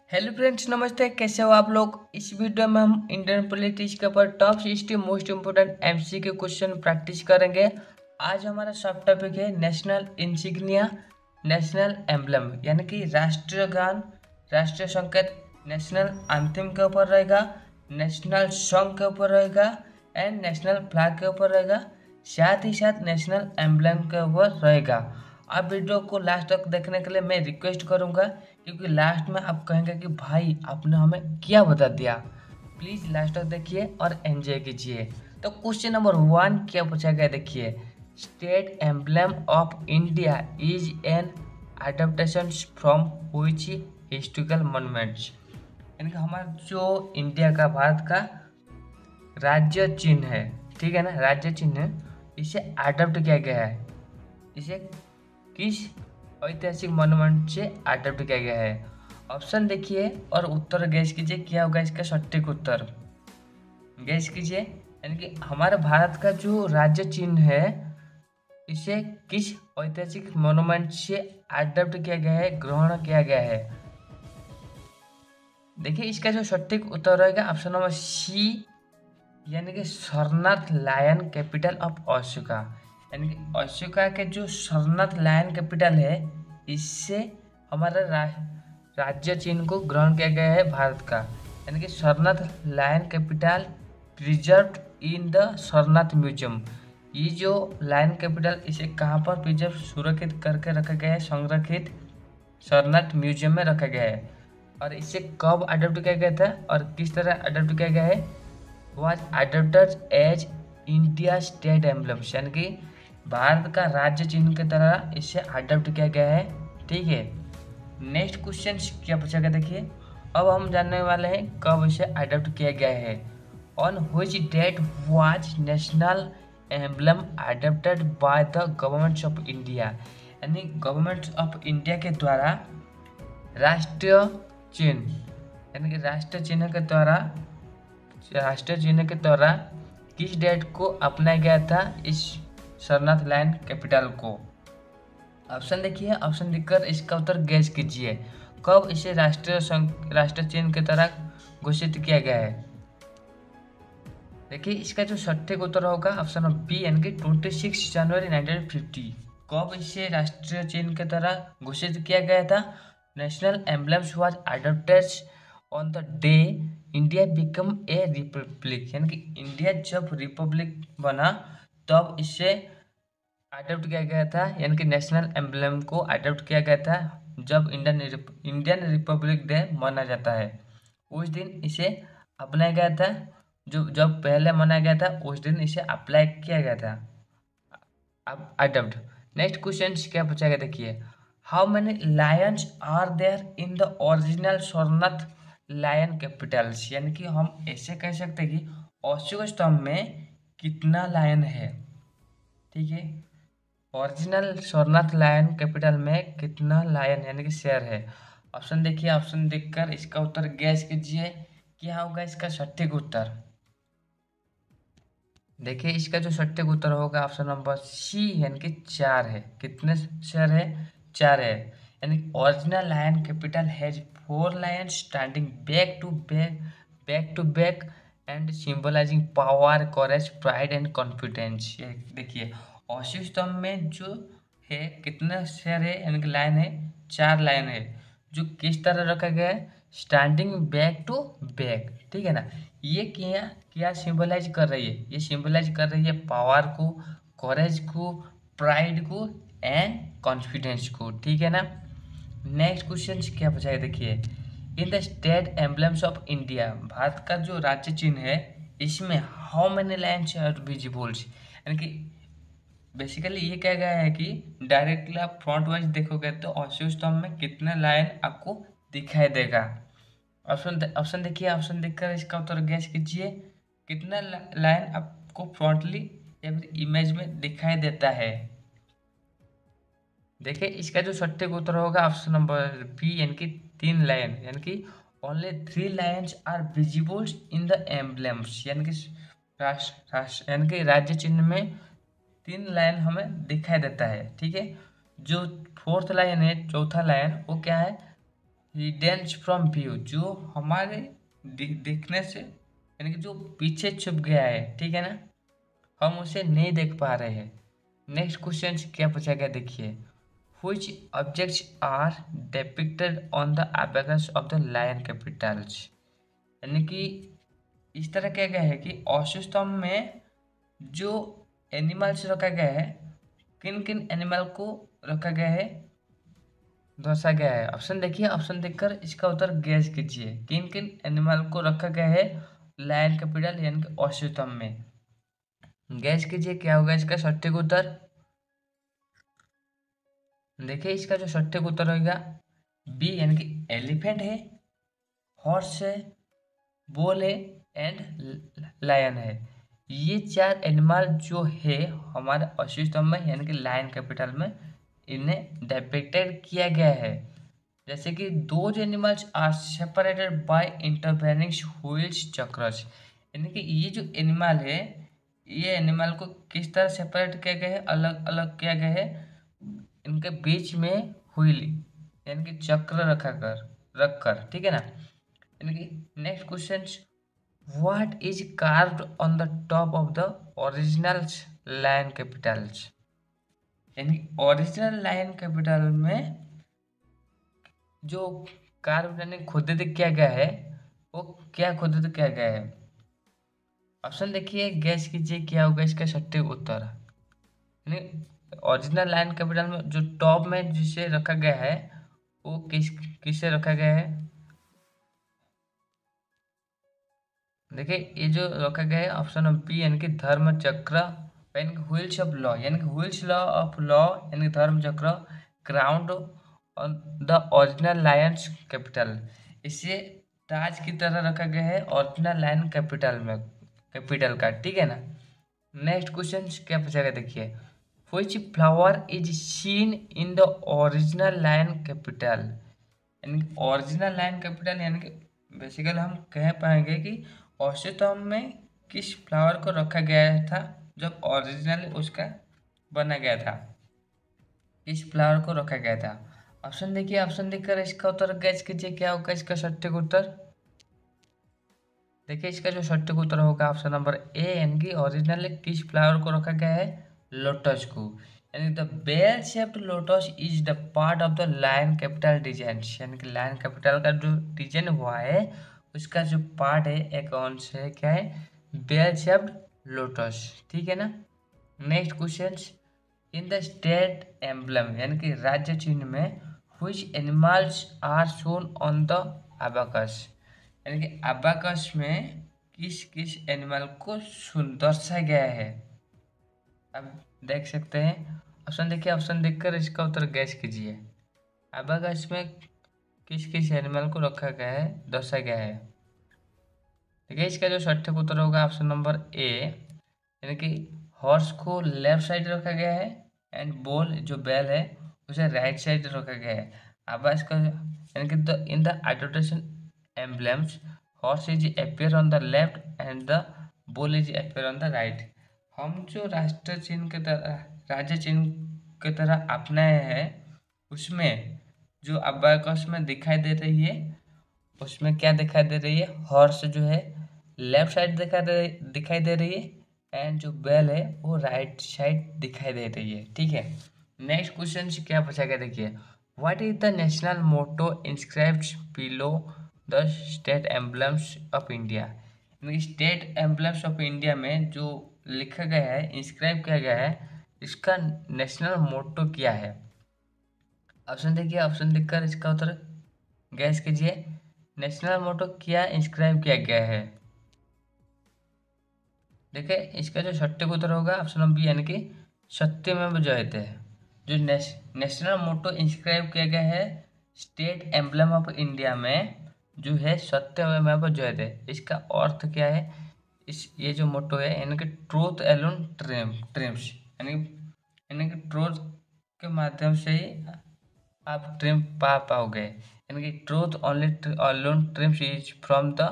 Hello friends, नमस्ते। कैसे हो आप लोग। इस वीडियो में हम इंडियन पॉलिटिक्स के ऊपर top 60 most important MCQ question practice करेंगे। आज हमारा सब टॉपिक है नेशनल इंसिग्निया, नेशनल एम्बलम यानी कि राष्ट्रीय गान, राष्ट्रीय संकेत, नेशनल एंथम के ऊपर रहेगा, नेशनल सॉन्ग के ऊपर रहेगा एंड नेशनल फ्लैग के ऊपर रहेगा, साथ ही साथ नेशनल एम्बलम के ऊपर रहेगा। आप वीडियो को लास्ट तक देखने के लिए मैं रिक्वेस्ट करूंगा, क्योंकि लास्ट में आप कहेंगे कि भाई आपने हमें क्या बता दिया। प्लीज लास्ट तक देखिए और एंजॉय कीजिए। तो क्वेश्चन नंबर 1 क्या पूछा गया, देखिए। State emblem of India is an adaptation from which historical monuments, यानी कि हमारा जो इंडिया का, भारत का राज्य चिन्ह है, ठीक है ना, राज्य चिन्ह, इसे अडॉप्ट किया गया है। इसे किस ऐतिहासिक मॉन्यूमेंट से अडॉप्ट किया गया है? ऑप्शन देखिए और उत्तर गैस कीजिए, क्या होगा इसका सटीक उत्तर। गैस कीजिए, यानी कि हमारे भारत का जो राज्य चिन्ह है, इसे किस ऐतिहासिक मॉन्यूमेंट से अडॉप्ट किया गया है, ग्रहण किया गया है? देखिए इसका जो सटीक उत्तर रहेगा ऑप्शन नंबर सी, यानी कि Sarnath lion capital of Ashoka. यानी कि अशोका के जो सरनाथ लायन कैपिटल है, इससे हमारा राज्य चिन्ह को ग्रहण किया गया है भारत का। यानी कि Sarnath lion capital preserved in the Sarnath museum. ये जो लायन कैपिटल, इसे कहाँ पर प्रिजर्व, सुरक्षित करके रखा गया है, संरक्षित सरनाथ म्यूजियम में रखा गया है। और इसे कब अडॉप्ट किया गया था और किस तरह अडॉप्ट किया गया है? was adopted as India state emblems, यानी कि भारत का राज्य चिन्ह की तरह इसे अडॉप्ट किया गया है, ठीक है। नेक्स्ट क्वेश्चन क्या पूछा गया, देखिए। अब हम जानने वाले हैं कब इसे अडॉप्ट किया गया है। On which date was national emblem adopted by the government of India, यानी गवर्नमेंट ऑफ इंडिया के द्वारा राष्ट्रीय चिन्ह, यानी कि राष्ट्रीय चिन्ह के द्वारा किस डेट को अपनाया गया था इस सरनाथ लायन कैपिटल को? ऑप्शन देखिए, ऑप्शन देखकर इसका उत्तर गैस कीजिए। कब इसे राष्ट्रीय चिन्ह की तरह घोषित किया गया है? देखिए इसका जो सटीक उत्तर होगा ऑप्शन बी, यानी कि 26 जनवरी 1950। कब इसे राष्ट्रीय चिन्ह की तरह घोषित किया गया था? National emblems was adopted on the day India become a Republic, यानी कि इंडिया जब रिपब्लिक बना तब इसे अडॉप्ट किया गया था, यानी कि नेशनल एम्बलम को अडॉप्ट किया गया था जब इंडियन रिपब्लिक डे माना जाता है, उस दिन इसे अपनाया गया था। जो जब पहले मनाया गया था उस दिन इसे अप्लाई किया गया था, अब अडॉप्ट। नेक्स्ट क्वेश्चन क्या पूछा गया, देखिए। How many lions are there in the original Sarnath lion capitals, यानी कि हम ऐसे कह सकते हैं कि अशोक स्तंभ में कितना लायन है, ठीक है। ओरिजिनल सोरनाथ लायन कैपिटल में कितना लायन यानी कि शेर है? ऑप्शन देखिए, ऑप्शन देखकर इसका उत्तर गैस कीजिए, क्या होगा इसका सटीक उत्तर। देखिए इसका जो सटीक उत्तर होगा ऑप्शन नंबर सी, यानी कि 4 है। कितने शेर है? 4 है। यानी original lion capital has 4 lion standing back to back and symbolizing power, courage, pride and confidence. ये देखिए अशोक स्तंभ में जो है कितने शेर है, यानी कि लाइन है, 4 लाइन है, जो किस तरह रखा गया है? स्टैंडिंग बैक टू बैक, ठीक है ना। ये क्या क्या सिंबलाइज कर रही है? ये सिंबलाइज कर रही है पावर को, करेज को, प्राइड को एंड कॉन्फिडेंस को, ठीक है ना। नेक्स्ट क्वेश्चन क्या पूछा है, देखिए। इन the state emblems of India, Bharat का जो राज्य चिन्ह है, इसमें हाउ मेनी लाइन्स आर विजिबल्स, यानी कि बेसिकली ये कहा गया है कि डायरेक्टली आप फ्रंट वाइज देखोगे तो अशोक स्तंभ में कितने लाइन आपको दिखाई देगा? ऑप्शन देखिए, ऑप्शन देखकर इसका उत्तर गैस कीजिए, कितना लाइन आपको फ्रंटली या फिर इमेज में दिखाई देता है? देखिए इसका जो सटीक उत्तर होगा ऑप्शन नंबर बी, यानी कि 3 लाइन, यानी कि only 3 lines are visibles in the emblems, यानी कि यानी कि राज्य चिन्ह में 3 लाइन हमें दिखाई देता है, ठीक है। जो फोर्थ लाइन है, चौथा लाइन, वो क्या है? हिडन फ्रॉम व्यू, जो हमारे दिखने से यानी कि जो पीछे छुप गया है, ठीक है ना, हम उसे नहीं देख पा रहे हैं। नेक्स्ट क्वेश्चन क्या पूछा गया देखिए, which objects are depicted on the abacus of the lion capitals. यानी कि इस तरह क्या गया है कि ऑस्योस्तम्भ में जो एनिमल्स रखा गया है, किन किन एनिमल को रखा गया है, दर्शा गया है। ऑप्शन देखिए, ऑप्शन देखकर इसका उत्तर गैस कीजिए, किन किन एनिमल को रखा गया है लायन कैपिटल यानी कि ऑस्योस्तम्भ में। गैस कीजिए क्या होगा इसका सटीक उत्तर। देखिए इसका जो सटीक उत्तर होगा बी, यानी कि एलिफेंट है, हॉर्स है, बुल है एंड लायन है। ये चार एनिमल जो है हमारे ऑस्योस्तम्भ में यानी कि लायन कैपिटल में इन्हें डिपिक्टेड किया गया है। जैसे कि दो animals are separated by intervening wheels चक्रस, यानी कि ये जो एनिमल है, ये एनिमल को किस तरह सेपरेट किया गया है, अलग अलग किया गया है, इनके बीच में व्हील यानी कि चक्र रख कर, ठीक है ना। यानी कि next question, what is carved on the top of the original lion capitals. यानी ओरिजिनल लायन कैपिटल में जो कार्व यानी खुदित किया गया है, वो क्या खुदित किया गया है। ऑप्शन देखिए, गैस कीजिए क्या होगा इसका सटीक उत्तर। यानी ओरिजिनल लाइन कैपिटल में जो टॉप में जिसे रखा गया है वो किसे रखा गया है। देखिए ये जो रखा गया है ऑप्शन बी, यानी कि धर्म चक्र, यानी कि व्हील्स ऑफ लॉ, यानी कि व्हील्स लॉ ऑफ लॉ यानी कि dharma chakra ground on the original lions capital. इसे ताज की तरह रखा गया है ओरिजिनल लायन कैपिटल में, कैपिटल का, ठीक है ना। नेक्स्ट क्वेश्चन क्या पूछेगा देखिए, which flower is seen in the original lion capital. यानी ओरिजिनल लायन कैपिटल यानी कि बेसिकली हम कह पाएंगे कि औसतम में किस फ्लावर को रखा गया था जब ओरिजिनल उसका बना गया था, किस फ्लावर को रखा गया था। ऑप्शन देखिए, ऑप्शन देखकर इसका उत्तर गैस कीजिए क्या होगा इसका सटीक उत्तर। देखिए इसका जो सटीक उत्तर होगा ऑप्शन नंबर ए, यानी कि ओरिजिनल किस फ्लावर को रखा गया है, लोटस को। यानी the bell shaped lotus is the part of the lion capital design, यानी कि लायन कैपिटल का जो डिजाइन हुआ है उसका जो पार्ट है एक अंश है क्या है, बेल शेप्ड लोटस, ठीक है ना। Next question, in the state emblem यानी कि राज्य चिन्ह में which animals are shown on the abacus. यानी कि अबाकस में किस किस एनिमल को दर्शाया गया है। अब देख सकते हैं, ऑप्शन देखिए, ऑप्शन देखकर इसका उत्तर गैस कीजिए। अबाकस में किस किस एनिमल को रखा गया है, दर्शाया गया है। देखिए इसका जो सटीक उत्तर होगा ऑप्शन नंबर ए, यानी कि हॉर्स को लेफ्ट साइड रखा गया है एंड बुल जो बैल है उसे राइट साइड रखा गया है। आवाज का यानी कि the in the advertisation emblems horse is appear on the left and the bull is appear on the right। हम जो राष्ट्र चिन्ह के तरह राज्य चिन्ह के तरह अपनाए हैं उसमें जो अबाकस में दिखाई दे रही है उसमें क्या दिखाई दे रही है, हॉर्स जो है लेफ्ट साइड दिखाई दे रही है एंड जो बैल है वो राइट साइड दिखाई दे रही है, ठीक है। नेक्स्ट क्वेश्चन क्या पूछा गया देखिए, what is the national motto inscribed below the state emblems of India. यानी स्टेट एम्बलम्स ऑफ इंडिया में जो लिखा गया है, इंस्क्राइब किया गया है, इसका नेशनल मोटो क्या है। ऑप्शन देखिए, ऑप्शन देखकर इसका उत्तर गैस कीजिए। नेशनल मोटो क्या इंस्क्राइब किया गया है। देखिए इसका जो सटीक उत्तर होगा ऑप्शन नंबर बी, यानी कि सत्यमेव जयते। जो नेशनल मोटो इंस्क्राइब किया गया है स्टेट एम्बलम ऑफ इंडिया में जो है सत्यमेव जयते, इसका अर्थ क्या है, इस ये जो मोटो है यानी कि ट्रूथ एलोन ट्रिम्स, यानी कि ट्रूथ के माध्यम से ही आप ट्रिम पा पाओगे, यानी कि truth only alone triumphs is from the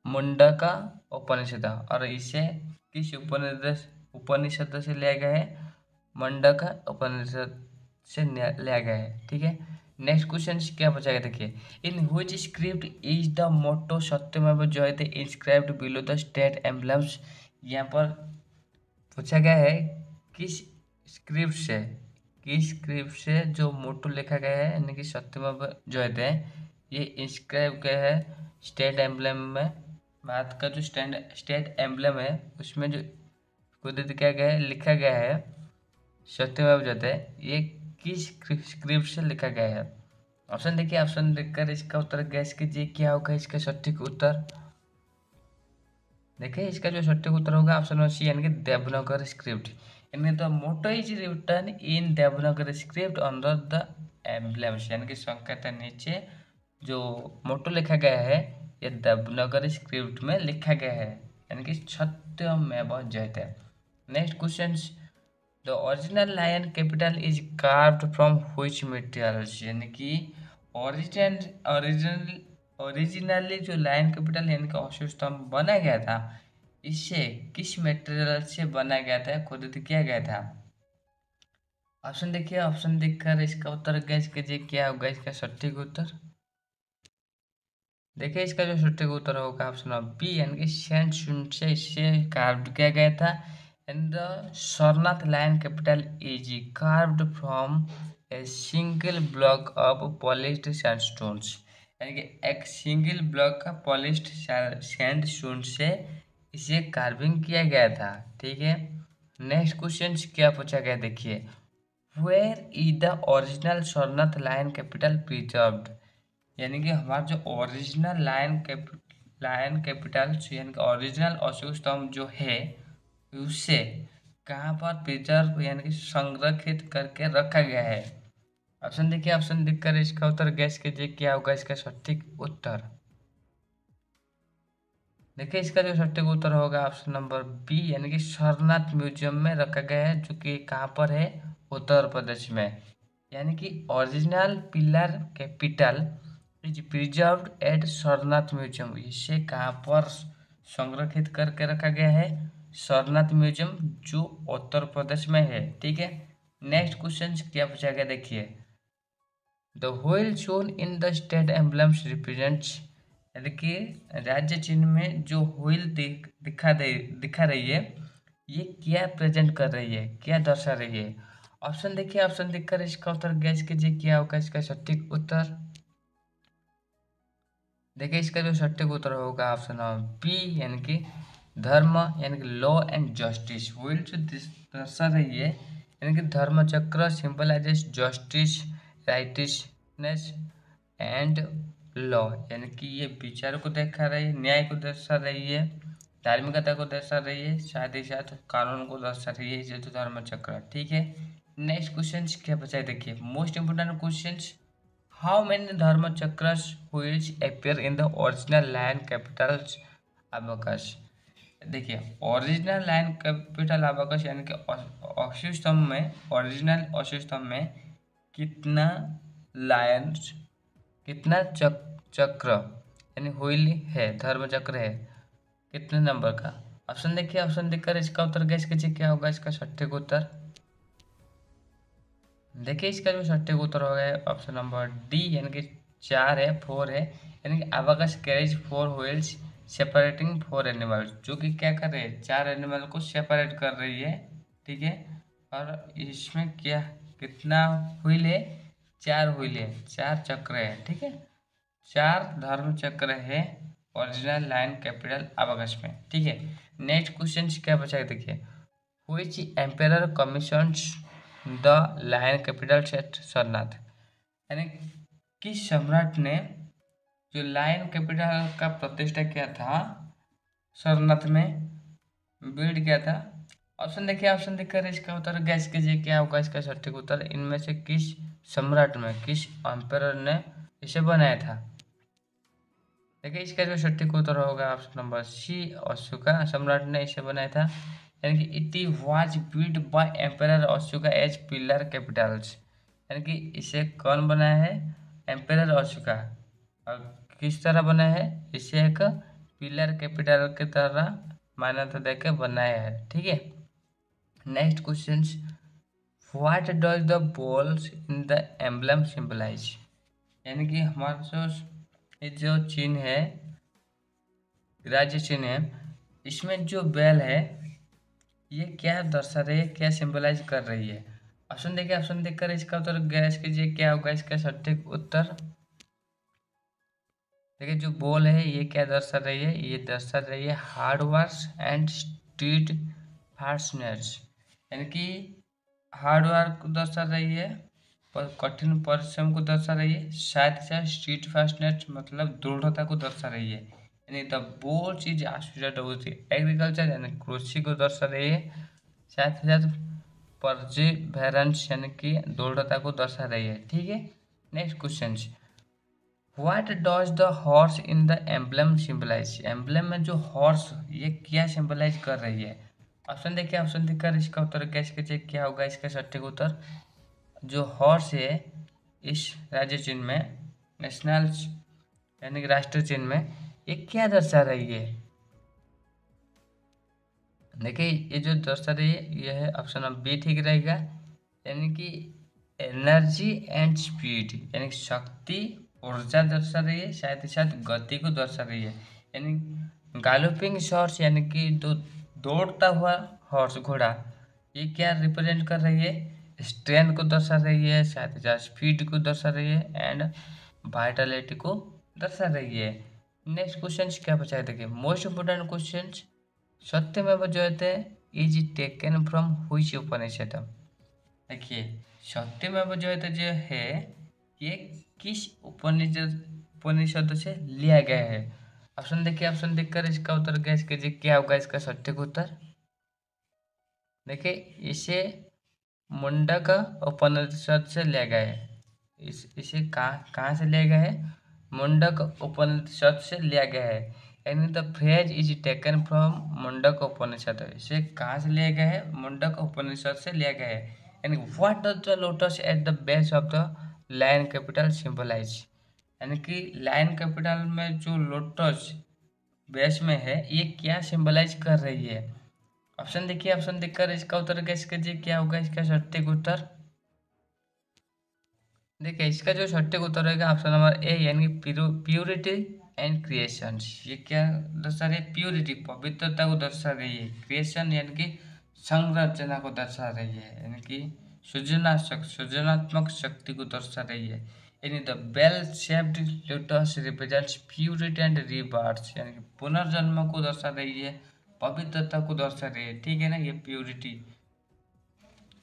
Mundaka Upanishad, और इसे किस उपनिषद से लिया गया है, मुंडका उपनिषद से लिया गया है, ठीक है। नेक्स्ट क्वेश्चन क्या पूछा गया देखिए, in which script is the motto सत्यमेव जयते inscribed below the state emblems. यहाँ पर पूछा गया है किस स्क्रिप्ट से, जो मोटो लिखा गया है यानी कि सत्यमेव जयते ये इंस्क्राइब गया है स्टेट एम्बलम में। भारत का जो स्टेट एम्बलम है उसमें जो खुद क्या गया है, लिखा गया है सत्यमेव जयते, ये किस स्क्रिप्ट से लिखा गया है। ऑप्शन देखिए, ऑप्शन देखकर इसका उत्तर गैस कीजिए क्या होगा इसका सटीक उत्तर। देखिए इसका जो सटीक उत्तर होगा ऑप्शन सी यानी कि देवनागरी स्क्रिप्ट, यानी the motto is written in Devanagari script under the emblems, यानी कि संकेत नीचे जो मोटो लिखा गया है ये देवनागरी स्क्रिप्ट में लिखा गया है, यानी कि सत्यमेव जयते। Next question, the original lion capital is carved from which materials, यानी कि ओरिजिनली जो लायन कैपिटल यानी कि अशोक स्तंभ बनाया गया था इससे किस मटेरियल से बनाया गया था, खुदित किया गया था। ऑप्शन देखिए, ऑप्शन देखकर इसका उत्तर गैस कीजिए क्या होगा इसका सटीक उत्तर। देखिए इसका जो सटीक उत्तर होगा ऑप्शन बी यानी कि सैंडस्टोन से इससे कार्व्ड किया गया था। And the Sarnath lion capital is carved from a single block of polished sandstones, यानी कि एक सिंगल ब्लॉक का पॉलिश्ड सैंडस्टोन से इसे कार्विंग किया गया था। ठीक है, नेक्स्ट क्वेश्चन क्या पूछा गया देखिए, where is the original Sarnath lion capital preserved, यानी कि हमारा जो ओरिजिनल लायन कैपिटल यानी कि ओरिजिनल अशोक स्तंभ जो है उसे कहाँ पर प्रिजर्व यानी कि संरक्षित करके रखा गया है। ऑप्शन देखिए, ऑप्शन देखकर इसका उत्तर गैस कीजिए क्या होगा इसका सटीक उत्तर। देखिए इसका जो सटीक उत्तर होगा ऑप्शन नंबर बी यानी कि सरनाथ म्यूजियम में रखा गया है, जो कि कहाँ पर है, उत्तर प्रदेश में। यानी कि original pillar capital is preserved at Sarnath museum, इसे कहाँ पर संरक्षित करके रखा गया है, सरनाथ म्यूजियम जो उत्तर प्रदेश में है। ठीक है, नेक्स्ट क्वेश्चन क्या पूछा गया देखिए, the wheel shown in the state emblems represents, यानी कि राज्य चिन्ह में जो व्हील दिखा रही है ये क्या प्रेजेंट कर रही है, क्या दर्शा रही है। ऑप्शन देखिए, ऑप्शन देखकर इसका उत्तर गैस कीजिए क्या होगा इसका सटीक उत्तर। देखिए इसका जो सटीक उत्तर होगा ऑप्शन बी यानी कि धर्म यानी कि लॉ एंड जस्टिस, व्हील जो दर्शा रही है यानी कि धर्म चक्र सिंपलाइजेस जस्टिस राइटिसनेस एंड लॉ, यानी कि ये विचार को देखा रही है, न्याय को दर्शा रही है, धार्मिकता को दर्शा रही है, साथ ही साथ कानून को दर्शा रही है, ये तो धर्म चक्र। ठीक है, नेक्स्ट क्वेश्चन क्या बचा है देखिए, most important question, how many dharma chakras wheels appear in the original lion capitals abacus. देखिए ओरिजिनल लायन कैपिटल अबकस यानी कि अशोक स्तंभ में, ओरिजिनल अशोक स्तंभ में कितना लायन, कितना चक्र यानी व्हील है, धर्म चक्र है, कितने नंबर का। ऑप्शन देखिए, ऑप्शन देखकर इसका उत्तर गैस कीजिए क्या होगा इसका सटीक उत्तर। देखिए इसका जो सटीक उत्तर होगा ऑप्शन नंबर डी यानी कि 4 है, 4 है, यानी कि abacus carriage 4 wheels separating 4 animals, जो कि क्या कर रही है, 4 एनिमल को सेपरेट कर रही है। ठीक है, और इसमें क्या कितना व्हील है, 4 व्हील है, 4 चक्र है। ठीक है, 4 धर्म चक्र है ओरिजिनल लाइन कैपिटल अबाकस में। ठीक है, नेक्स्ट क्वेश्चन क्या बचा है देखिए, which emperor commissions the lion capital at Sarnath, यानी किस सम्राट ने जो लायन कैपिटल का प्रतिष्ठा किया था सरनाथ में, बिल्ड किया था। ऑप्शन देखिए, ऑप्शन देखकर इसका उत्तर गैस कीजिए क्या होगा इसका सटीक उत्तर। इनमें से किस सम्राट में, किस एम्पेरर ने इसे बनाया था। देखिए इसका जो सटीक उत्तर होगा ऑप्शन नंबर सी, अशोका सम्राट ने इसे बनाया था, यानी कि it was build by emperor Ashoka as pillar capitals, यानी कि इसे कौन बनाया है, एम्पेरर अशोका, और किस तरह बनाया है, इसे एक पिलर कैपिटल की तरह मान्यता देकर बनाया है। ठीक है, next question, what does the balls in the emblem symbolise, यानी कि हमारा जो ये जो चिन्ह है, राज्य चिन्ह है, इसमें जो बेल है ये क्या दर्शा रही है, क्या सिंबलाइज कर रही है। ऑप्शन देखिए, ऑप्शन देखकर इसका उत्तर गैस कीजिए क्या होगा इसका सटीक उत्तर। देखिए जो बॉल है ये क्या दर्शा रही है, ये दर्शा रही है हार्डवर्क्स एंड स्ट्रीट फास्टनर्स, यानी कि हार्डवर्क को दर्शा रही है, पर कठिन परिश्रम को दर्शा रही है। साथ ही साथ स्ट्रीट फास्टनर्स मतलब दृढ़ता को दर्शा रही है, यानी द बोल चीज एसोसिएटेड विद एग्रीकल्चर यानी कृषि को दर्शा रही है। साथ ही साथ परसिवरेंस यानी कि दृढ़ता को दर्शा रही है। ठीक है, next question, what does the horse in the emblem symbolise. Emblem में जो हॉर्स ये क्या सिंबलाइज कर रही है। ऑप्शन देखिए, ऑप्शन देखकर इसका उत्तर गैस कीजिए क्या होगा इसका सटीक उत्तर। जो हॉर्स है इस राज्य चिन्ह में, नेशनल यानी कि राष्ट्रीय चिन्ह में, ये क्या दर्शा रही है। देखिए ये जो दर्शा रही है ये है ऑप्शन नंबर बी ठीक रहेगा, यानी कि एनर्जी एंड स्पीड यानी शक्ति ऊर्जा दर्शा रही है, साथ ही साथ गति को दर्शा रही है। यानी गैलोपिंग हॉर्स यानी कि दौड़ता हुआ हॉर्स घोड़ा, ये क्या रिप्रेजेंट कर रही है, स्ट्रेंथ को दर्शा रही है, साथ ही साथ स्पीड को दर्शा रही है एंड वाइटलिटी को दर्शा रही है। नेक्स्ट क्वेश्चन क्या बचा है, देखिए मोस्ट इम्पोर्टेंट क्वेश्चन, सत्यमेव जयते इज टेकन फ्रॉम व्हिच उपनिषद। देखिए सत्यमेव जयते जो है ये किस उपनिषद से लिया गया है। ऑप्शन देखिए, ऑप्शन देखकर इसका उत्तर गैस कीजिए क्या होगा इसका सटीक उत्तर। देखिए इसे मुंडक उपनिषद से लिया गया है। इसे कहाँ से लिया गया है, मुंडक उपनिषद से लिया गया है, यानी the phrase is taken from Mundaka Upanishad. इसे कहाँ से लिया गया है, मुंडक उपनिषद से लिया गया है। यानी what does the lotus at the base of the lion capital symbolise, यानी कि लायन कैपिटल में जो लोटस बेस में है ये क्या सिंबलाइज कर रही है। ऑप्शन देखिए, ऑप्शन देखकर इसका उत्तर गैस कीजिए क्या होगा इसका सटीक उत्तर। देखिए इसका जो सटीक उत्तर रहेगा ऑप्शन नंबर ए, यानी प्योरिटी एंड क्रिएशन। ये क्या दर्शा रही है, प्योरिटी पवित्रता को दर्शा रही है, क्रिएशन यानी कि संरचना को दर्शा रही है, यानी कि सृजनात्मक शक्ति को दर्शा रही है। यानी the bell shaped lotus represents purity and rebirth, यानी कि पुनर्जन्म को दर्शा रही है, पवित्रता को दर्शा रही है। ठीक है ना, ये प्योरिटी।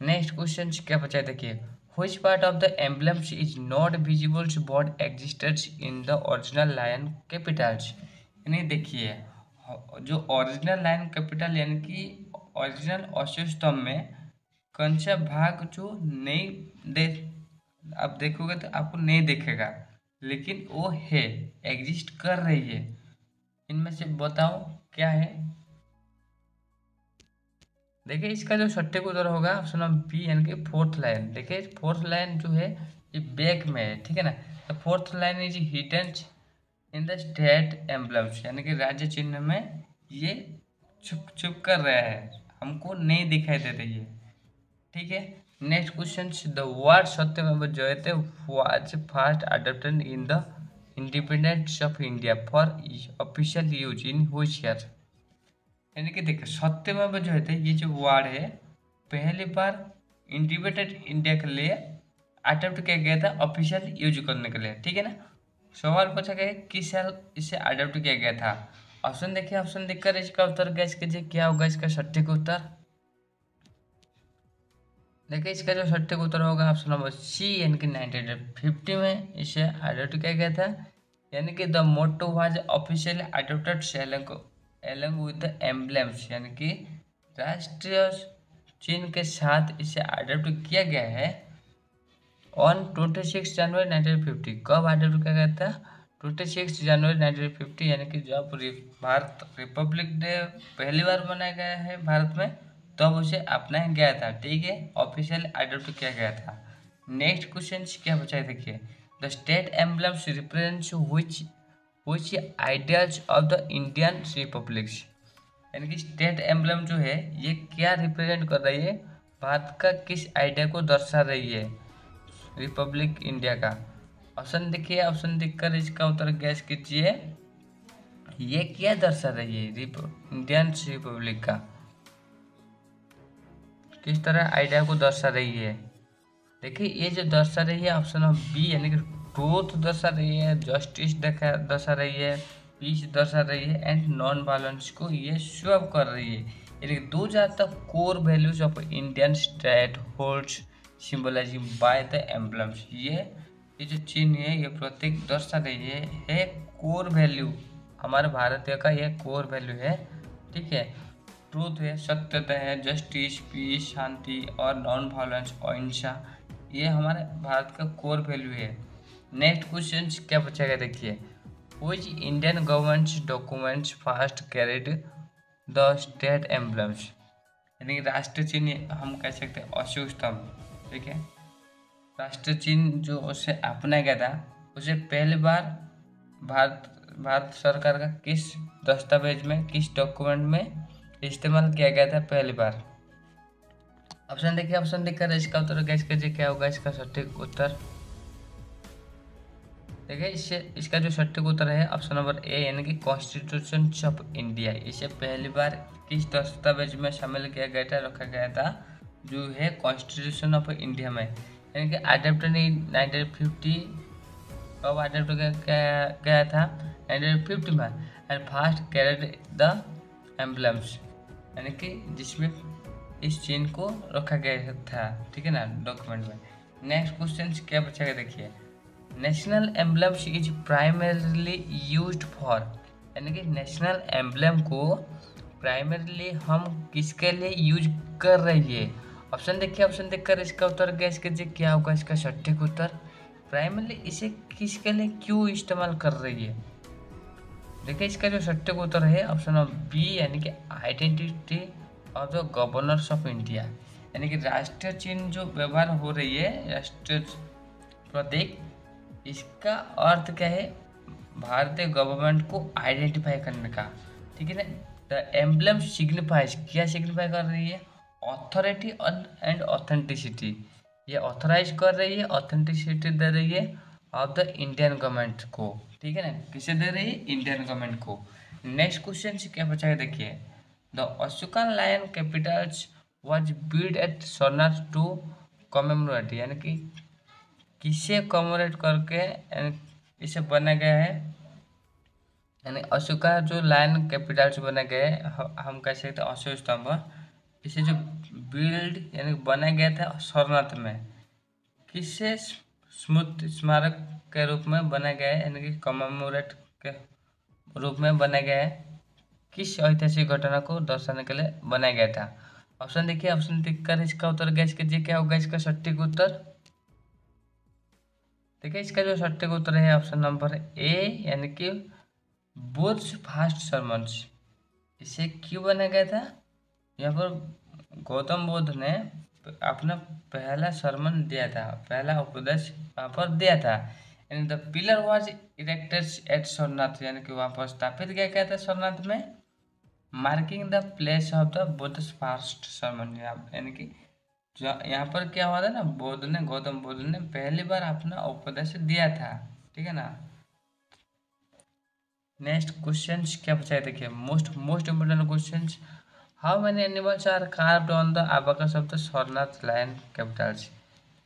नेक्स्ट क्वेश्चन क्या बचा है, देखिए which part of the emblems is not visible but existed in the original lion capitals। यानी देखिए जो ओरिजिनल लाइन कैपिटल यानी कि ओरिजिनल अशोक स्तंभ में कौन सा भाग जो नहीं देख, आप देखोगे तो आपको नहीं दिखेगा, लेकिन वो है, एग्जिस्ट कर रही है। इनमें से बताओ क्या है। देखिए इसका जो सटीक उत्तर होगा ऑप्शन नंबर बी, यानी कि फोर्थ लाइन। देखिए फोर्थ लाइन जो है ये बैक में है, ठीक है ना। The fourth line is hidden in the state emblems, यानी कि राज्य चिन्ह में ये छुप छुप कर रहा है, हमको नहीं दिखाई दे रही है। ठीक है, नेक्स्ट क्वेश्चन, द वर्ड सत्यमेव जयते was first adopted in the independence of India for official use in which year. यानी कि देखिए सत्यमेव जो है ये जो वर्ड है पहली बार इंडिपेंडेंट इंडिया के लिए अडॉप्ट किया गया था ऑफिशियल यूज करने के लिए। ठीक है ना, सवाल पूछा गया किस साल इसे अडॉप्ट किया गया था। ऑप्शन देखिए, ऑप्शन देखकर इसका उत्तर गैस कीजिए क्या होगा इसका सटीक उत्तर। देखिए इसका जो सटीक उत्तर होगा ऑप्शन नंबर सी, यानी कि 1950 में इसे अडॉप्ट किया गया था। यानी कि the motto was officially adopted along with the emblems, यानी कि राष्ट्रीय चिन्ह के साथ इसे अडॉप्ट किया गया है ऑन 26 जनवरी 1950। कब अडॉप्ट किया गया था, 26 जनवरी 1950, यानी कि जब भारत रिपब्लिक डे पहली बार मनाया गया है भारत में, तब उसे अपनाया गया था। ठीक है, ऑफिशियल अडॉप्ट किया गया था। नेक्स्ट क्वेश्चन क्या बचा है, देखिए the state emblems represents which ideals of the Indian republics, यानी कि स्टेट एम्बलम जो है ये क्या रिप्रेजेंट कर रही है, भारत का किस आइडिया को दर्शा रही है, रिपब्लिक इंडिया का। ऑप्शन देखिए, ऑप्शन देखकर इसका उत्तर गैस कीजिए। ये क्या दर्शा रही है इंडियन रिपब्लिक का, किस तरह आइडिया को दर्शा रही है। देखिए ये जो दर्शा रही है ऑप्शन ऑफ बी यानी कि ट्रूथ दर्शा रही है, जस्टिस दर्शा रही है, पीस दर्शा रही है एंड नॉन वायलेंस को ये शो कर रही है। यानी कि दो ज़्यादा core values of Indian state holds symbolising by the emblems. ये जो चिन्ह है ये प्रतीक दर्शा रही है कोर वैल्यू, हमारे भारतीय का ये कोर वैल्यू है। ठीक है, ट्रूथ है, सत्यता है, जस्टिस, पीस, शांति और नॉन वायलेंस अहिंसा, ये हमारे भारत का कोर वैल्यू है। नेक्स्ट क्वेश्चन क्या पूछेगा देखिए, which Indian government documents first carried the state emblems. यानी कि राष्ट्रीय चिन्ह हम कह सकते हैं अशोक स्तंभ। ठीक है, राष्ट्रीय चिन्ह जो उसे अपनाया गया था उसे पहली बार भारत सरकार का किस दस्तावेज में, किस डॉक्यूमेंट में इस्तेमाल किया गया था पहली बार। ऑप्शन देखिए, ऑप्शन देखकर इसका उत्तर गैस कीजिए क्या होगा इसका सटीक उत्तर। देखिए इसका जो सटीक उत्तर है ऑप्शन नंबर ए यानी कि कॉन्स्टिट्यूशन ऑफ इंडिया। इसे पहली बार किस दस्तावेज में शामिल किया गया था, रखा गया था, जो है कॉन्स्टिट्यूशन ऑफ इंडिया में। यानी कि अडेप्टेड इन 1950, कब अडेप्ट गया था 1950 में, and first carried the emblems, यानी कि जिसमें इस चिन्ह को रखा गया था। ठीक है ना, डॉक्यूमेंट में। नेक्स्ट क्वेश्चन क्या पूछेगा देखिए, national emblems is primarily used for. यानी कि नेशनल एम्बलम को प्राइमरीली हम किसके लिए यूज कर रही है। ऑप्शन देखिए, ऑप्शन देखकर इसका उत्तर गैस कीजिए क्या होगा इसका सटीक उत्तर। प्राइमरीली इसे किसके लिए क्यों इस्तेमाल कर रही है। देखिए इसका जो सटीक उत्तर है ऑप्शन ऑफ बी यानी कि identity of the governors of India. यानी कि राष्ट्रीय चिन्ह जो व्यवहार हो रही है, राष्ट्रीय प्रतीक, इसका अर्थ क्या है, भारतीय गवर्नमेंट को आइडेंटिफाई करने का। ठीक है ना, द एम्बलम सिग्निफाइज, क्या सिग्निफाई कर रही है, ऑथोरिटी एंड ऑथेंटिसिटी। ये ऑथराइज कर रही है, ऑथेंटिसिटी दे रही है ऑफ द इंडियन गवर्नमेंट को। ठीक है ना, किसे दे रही है, इंडियन गवर्नमेंट को। नेक्स्ट क्वेश्चन से क्या पूछा है देखिए, the Ashokan lion capitals was build at Sonar to commemorate. यानी कि किसे कमेमोरेट करके इसे बना गया है, यानी अशोका जो लायन कैपिटल्स बना गया है, हम कह सकते हैं अशोक स्तंभ। इसे जो बिल्ड यानी बनाया गया था सारनाथ में, किससे स्मृति स्मारक के रूप में बनाया गया है, यानी कि कमेमोरेट के रूप में बनाया गया है, किस ऐतिहासिक घटना को दर्शाने के लिए बनाया गया था। ऑप्शन देखिए, ऑप्शन देखकर इसका उत्तर गैस कीजिए क्या होगा इसका सटीक उत्तर। देखिए इसका जो सटीक उत्तर है ऑप्शन नंबर ए यानी कि बुद्ध फास्ट सरमन्स। इसे क्यों बनाया गया था, यहाँ पर गौतम बुद्ध ने अपना पहला सरमन दिया था, पहला उपदेश वहाँ पर दिया था। यानी the pillar was erected at Somnath, यानी कि वहाँ पर स्थापित किया गया था सोमनाथ में, marking the place of the Buddha first sermon. यानी कि यहाँ पर क्या हुआ था ना, गौतम बुद्ध ने पहली बार अपना उपदेश दिया था। ठीक है ना। नेक्स्ट क्वेश्चन क्या पूछा है देखिए, most important question, how many animals are carved on the abacus of the Somnath lion capitals.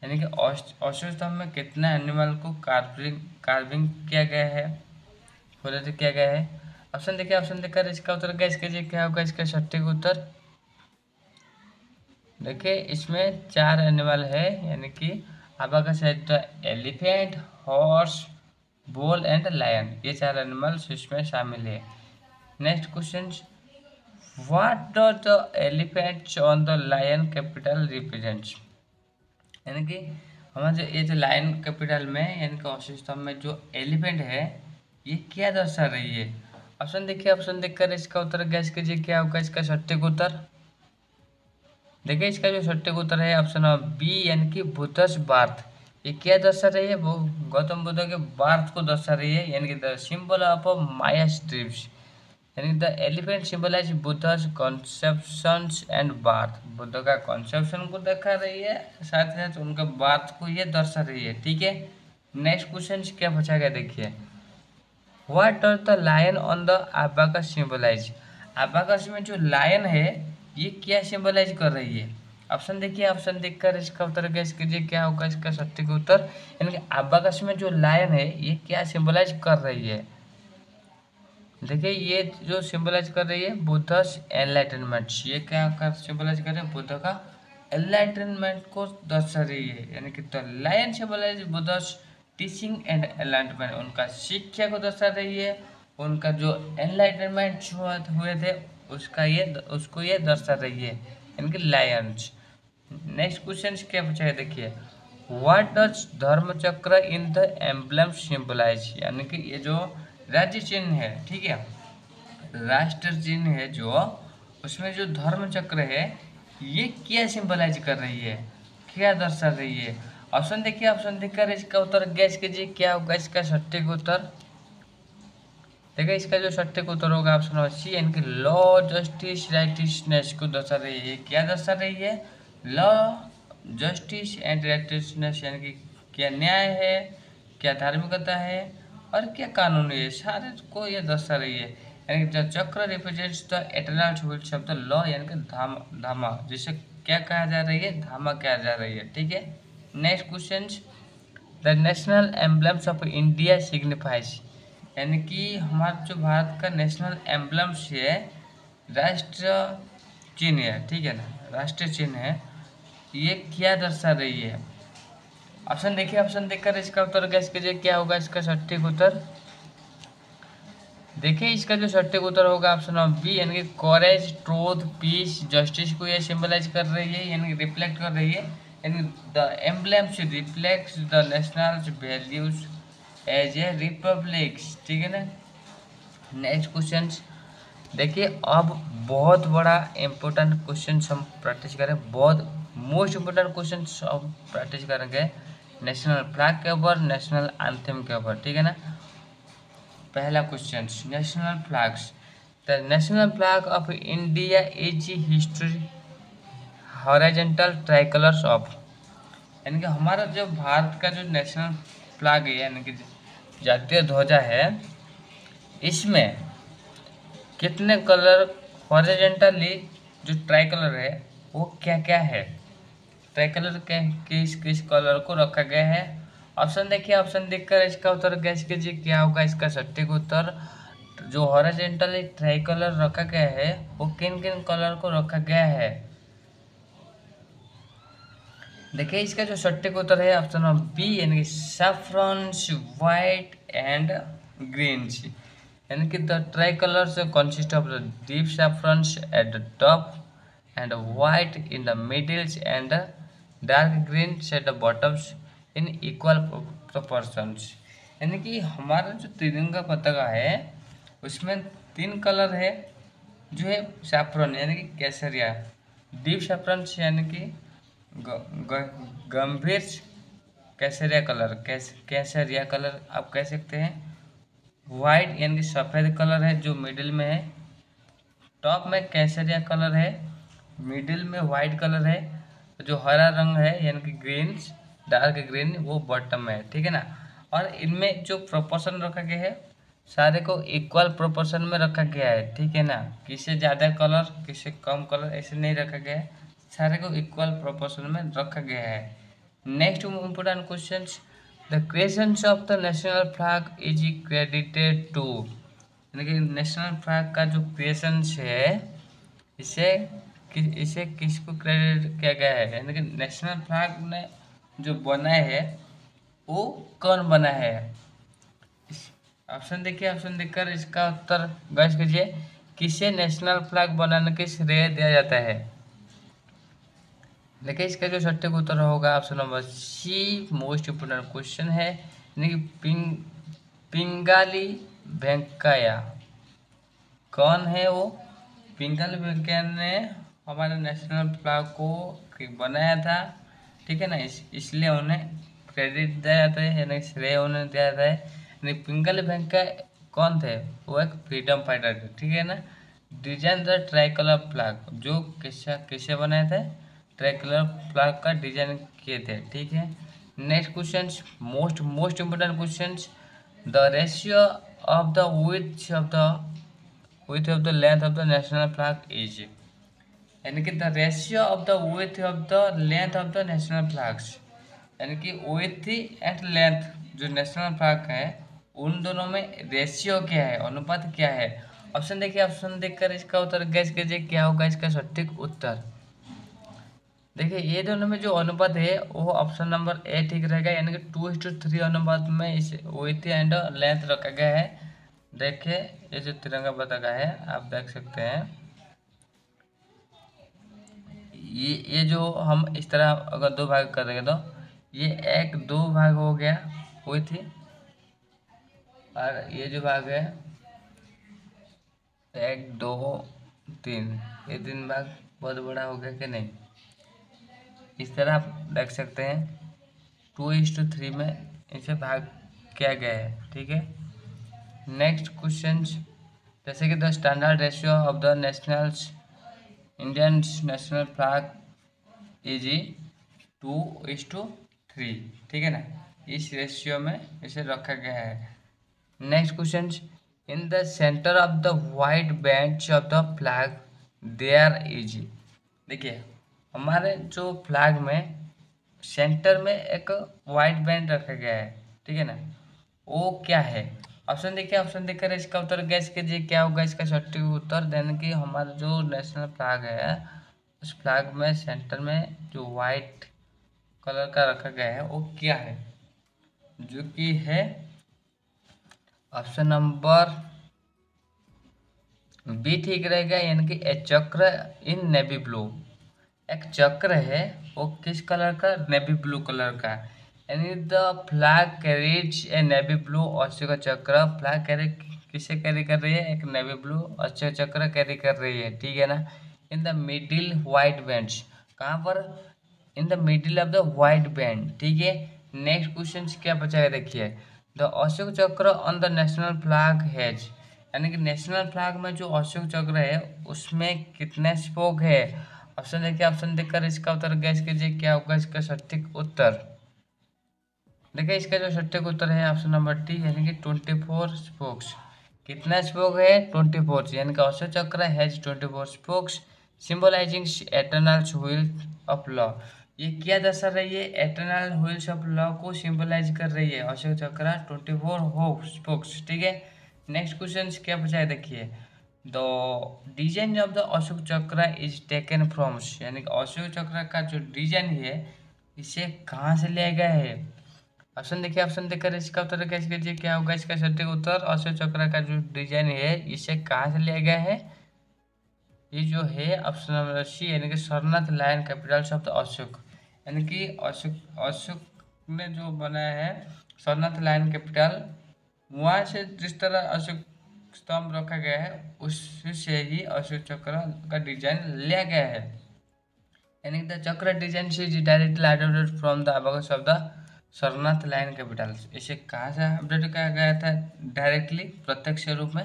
यानी कि अशोक स्तंभ में कितना एनिमल को कार्विंग किया गया है, फुलरित किया गया है। ऑप्शन देखिए, ऑप्शन देखकर इसका उत्तर गैस कीजिए क्या होगा इसका सटीक उत्तर। देखिए इसमें 4 एनिमल है, यानी कि अबाकस है the elephant, horse, bull and lion, ये 4 एनिमल्स इसमें शामिल है। Next question, what does the elephant on the lion capital represents. यानी कि हमारे जो ये जो लायन कैपिटल में यानी कि अशोक स्तंभ में जो एलिफेंट है ये क्या दर्शा रही है। ऑप्शन देखिए, ऑप्शन देखकर इसका उत्तर गैस कीजिए क्या होगा इसका सटीक उत्तर। देखिए इसका जो सटीक उत्तर है ऑप्शन बी यानी कि बुद्धस बार्थ। ये क्या दर्शा रही है, वो गौतम बुद्ध के बार्थ को दर्शा रही है, यानी कि the symbol of Maya dreams. यानी the elephant symbolise Buddha's conceptions and birth. बुद्ध का कॉन्सेप्शन को दिखा रही है, साथ ही साथ उनका बार्थ को ये दर्शा रही है। ठीक है, नेक्स्ट क्वेश्चन क्या पूछा गया देखिए, what are the lion on the abacus symbolise. Abacus में जो लायन है ये क्या सिंबलाइज कर रही है। ऑप्शन देखिए, ऑप्शन देखकर इसका उत्तर गैस कीजिए क्या होगा इसका सटीक उत्तर। यानी कि अबाकस में जो लायन है ये क्या सिंबलाइज कर रही है। देखिए ये जो सिंबलाइज कर रही है बुद्धस एनलाइटनमेंट, ये क्या कर सिंबलाइज कर रही है, बुद्ध का एनलाइटनमेंट को दर्शा रही है। यानी कि the lion symbolise Buddha's teaching and enlightenment, उनका शिक्षा को दर्शा रही है, उनका जो एनलाइटनमेंट हुए थे उसको ये दर्शा रही है, यानी कि लायंस। नेक्स्ट क्वेश्चन क्या पूछा है देखिए, व्हाट डज धर्म चक्र इन द एम्बलम सिंबलाइज। यानी कि ये जो राज्य चिन्ह है, ठीक है, राष्ट्र चिन्ह है जो, उसमें जो धर्म चक्र है ये क्या सिंबलाइज कर रही है, क्या दर्शा रही है। ऑप्शन देखिए, ऑप्शन देखकर इसका उत्तर गैस कीजिए क्या होगा इसका सटीक उत्तर। देखिए इसका जो सटीक उत्तर होगा ऑप्शन नंबर सी, यानी कि लॉ जस्टिस राइटिसनेस को दर्शा रही है। क्या दर्शा रही है, लॉ जस्टिस एंड राइटिसनेस, यानी कि क्या न्याय है, क्या धार्मिकता है और क्या कानून है, सारे को ये दर्शा रही है। यानी कि द चक्र represents the eternal truths of the law, यानी कि धामा जिसे क्या कहा जा रही है, धामा कहा जा रही है, ठीक है। Next question, the national emblems of India signifies. यानी कि हमारा जो भारत का नेशनल एम्बलम्स है, राष्ट्र चिन्ह है, ठीक है ना, राष्ट्रीय चिन्ह है, ये क्या दर्शा रही है। ऑप्शन देखिए, ऑप्शन देखकर इसका उत्तर गैस कीजिए क्या होगा इसका सटीक उत्तर। देखिए इसका जो सटीक उत्तर होगा ऑप्शन नंबर बी, यानी कि कॉरेज ट्रूथ पीस जस्टिस को ये सिंबलाइज कर रही है, यानी कि रिफ्लेक्ट कर रही है। यानी the emblems reflects the national values as a republic, ठीक है ना। नेक्स्ट क्वेश्चन देखिए, अब बहुत बड़ा इम्पोर्टेंट क्वेश्चन हम प्रैक्टिस करें, बहुत मोस्ट इम्पोर्टेंट क्वेश्चन हम प्रैक्टिस करेंगे नेशनल फ्लैग के ऊपर, नेशनल एंथम के ऊपर, ठीक है ना। पहला question, national flags. The national flag of India is history horizontal tricolours of. यानी कि हमारा जो भारत का जो नेशनल फ्लैग है, यानी कि जातीय ध्वजा है, इसमें कितने कलर हॉरिजॉन्टली जो ट्राई कलर है वो क्या क्या है, ट्राई कलर के किस किस कलर को रखा गया है। ऑप्शन देखिए, ऑप्शन देखकर इसका उत्तर गैस कीजिए क्या होगा इसका सटीक उत्तर। जो हॉरिजॉन्टली ट्राई कलर रखा गया है वो किन किन कलर को रखा गया है। देखिए इसका जो सटीक उत्तर है ऑप्शन नंबर बी, यानी कि सैफ्रॉन्स वाइट एंड ग्रीन, यानी कि the try colours consist of the deep saffrons at the top and white in the middles and dark green at the bottoms in equal proportions। यानी कि हमारा जो तिरंगा पताका है उसमें तीन कलर है, जो है सैफ्रॉन यानी कि केसरिया, डीप सैफ्रॉन यानी कि गंभीर केसरिया कलर, केसरिया कलर आप कह सकते हैं। वाइट यानी कि सफ़ेद कलर है जो मिडिल में है, टॉप में केसरिया कलर है, मिडिल में वाइट कलर है, जो हरा रंग है यानी कि ग्रीन, डार्क ग्रीन वो बॉटम में है, ठीक है ना। और इनमें जो प्रोपोर्शन रखा गया है सारे को इक्वल प्रोपोर्शन में रखा गया है, ठीक है ना। किसे ज़्यादा कलर किसे कम कलर ऐसे नहीं रखा गया है, सारे को इक्वल प्रोपोर्शन में रखा गया है। Next important question, the creations of the national flag is credited to. यानी कि नेशनल फ्लैग का जो क्रिएशंस है इसे इसे किसको क्रेडिट किया गया है, यानी कि नेशनल फ्लैग ने जो बनाया है वो कौन बना है। ऑप्शन देखिए, ऑप्शन देखकर इसका उत्तर गैस कीजिए, किसे नेशनल फ्लैग बनाने के श्रेय दिया जाता है। देखिए इसका जो सटीक उत्तर होगा option number C, most important question है, यानी कि पिंगाली वेंकैया। कौन है वो, पिंगाली वेंकैया ने हमारे नेशनल फ्लैग को बनाया था, ठीक है ना। इसलिए उन्हें क्रेडिट दिया जाता है, यानी श्रेय उन्हें दिया जाता है। यानी पिंगाली वेंकैया कौन थे, वो एक फ्रीडम फाइटर थे, ठीक है ना। Design the try colour flag, जो किसे किसे बनाए थे, ट्राई कलर फ्लैग का डिजाइन किए थे, ठीक है। Next question, most important question, the ratio of the width of the length of the national flag is, यानी कि the ratio of the width of the length of the national flags, यानी कि width and length जो national flag है उन दोनों में ratio क्या है, अनुपात क्या है। ऑप्शन देखिए, ऑप्शन देखकर इसका उत्तर गैस कीजिए क्या होगा इसका सटीक उत्तर। देखिए ये दोनों में जो अनुपात है वो ऑप्शन नंबर ए ठीक रहेगा, यानी कि 2:3 अनुपात में इस width एंड लेंथ रखा गया है। देखिए ये जो तिरंगा बताया है आप देख सकते हैं, ये जो हम इस तरह अगर दो भाग करेंगे तो ये एक दो भाग हो गया width, और ये जो भाग है एक दो तीन, ये तीन भाग बहुत बड़ा हो गया कि नहीं, इस तरह आप देख सकते हैं 2:3 में इसे भाग किया गया है। ठीक है, नेक्स्ट क्वेश्चन, जैसे कि the standard ratio of the nationals Indian national flag is 2:3, ठीक है ना, इस रेशियो में इसे रखा गया है। Next question, in the centre of the white band of the flag there is, देखिए हमारे जो फ्लैग में सेंटर में एक वाइट बैंड रखा गया है, ठीक है ना, वो क्या है। ऑप्शन देखिए, ऑप्शन देखकर इसका उत्तर गैस कीजिए क्या होगा इसका सटीक उत्तर। देने की हमारा जो नेशनल फ्लैग है उस फ्लैग में सेंटर में जो वाइट कलर का रखा गया है वो क्या है, जो कि है ऑप्शन नंबर बी ठीक रहेगा, यानी कि ए चक्र इन नेवी ब्लू। एक चक्र है वो किस कलर का, नेवी ब्लू कलर का, यानी the flag carries a navy blue Ashoka chakra. Flag carry किसे कैरी कर रही है, एक नेवी ब्लू अशोक चक्र कैरी कर रही है, ठीक है ना। In the middle white bands, कहाँ पर, in the middle of the white band, ठीक है। नेक्स्ट क्वेश्चन क्या बचा है देखिए, द अशोक चक्र on the national flag has, यानी कि नेशनल फ्लैग में जो अशोक चक्र है उसमें कितने स्पोक है। ऑप्शन देखिए, ऑप्शन देखकर इसका उत्तर गैस कीजिए क्या होगा इसका सटीक उत्तर। देखिए इसका जो सटीक उत्तर है ऑप्शन नंबर डी, यानी कि 24 स्पोक्स। कितना स्पोक है, 24, यानी कि अशोक चक्र has 24 spokes symbolising eternal wheel of law. ये क्या दर्शा रही है, एटर्नल व्हील्स ऑफ लॉ को सिंबलाइज कर रही है अशोक चक्र 24 हो स्पोक्स, ठीक है। नेक्स्ट क्वेश्चन क्या बचा है देखिए, the design of the Ashok चक्र इज टेकन फ्रॉम, यानी कि अशोक चक्र का जो डिजाइन है इसे कहाँ से लिया गया है। ऑप्शन देखिए, ऑप्शन देखकर इसका उत्तर कैसे कीजिए क्या होगा इसका सटीक उत्तर। अशोक चक्र का जो डिजाइन है इसे कहाँ से लिया गया है, ये जो है ऑप्शन नंबर सी, यानी कि Sarnath lion capitals of the Ashoka, यानी कि अशोक अशोक ने जो बनाया है सरनाथ लायन कैपिटल, वहाँ से जिस तरह अशोक स्तंभ रखा गया है उससे ही अशोक चक्र का डिजाइन लिया गया है, यानी the chakra design is directly adopted from the abacus of the Sarnath lion capitals. इसे कहाँ से अपडेट किया गया था, डायरेक्टली प्रत्यक्ष रूप में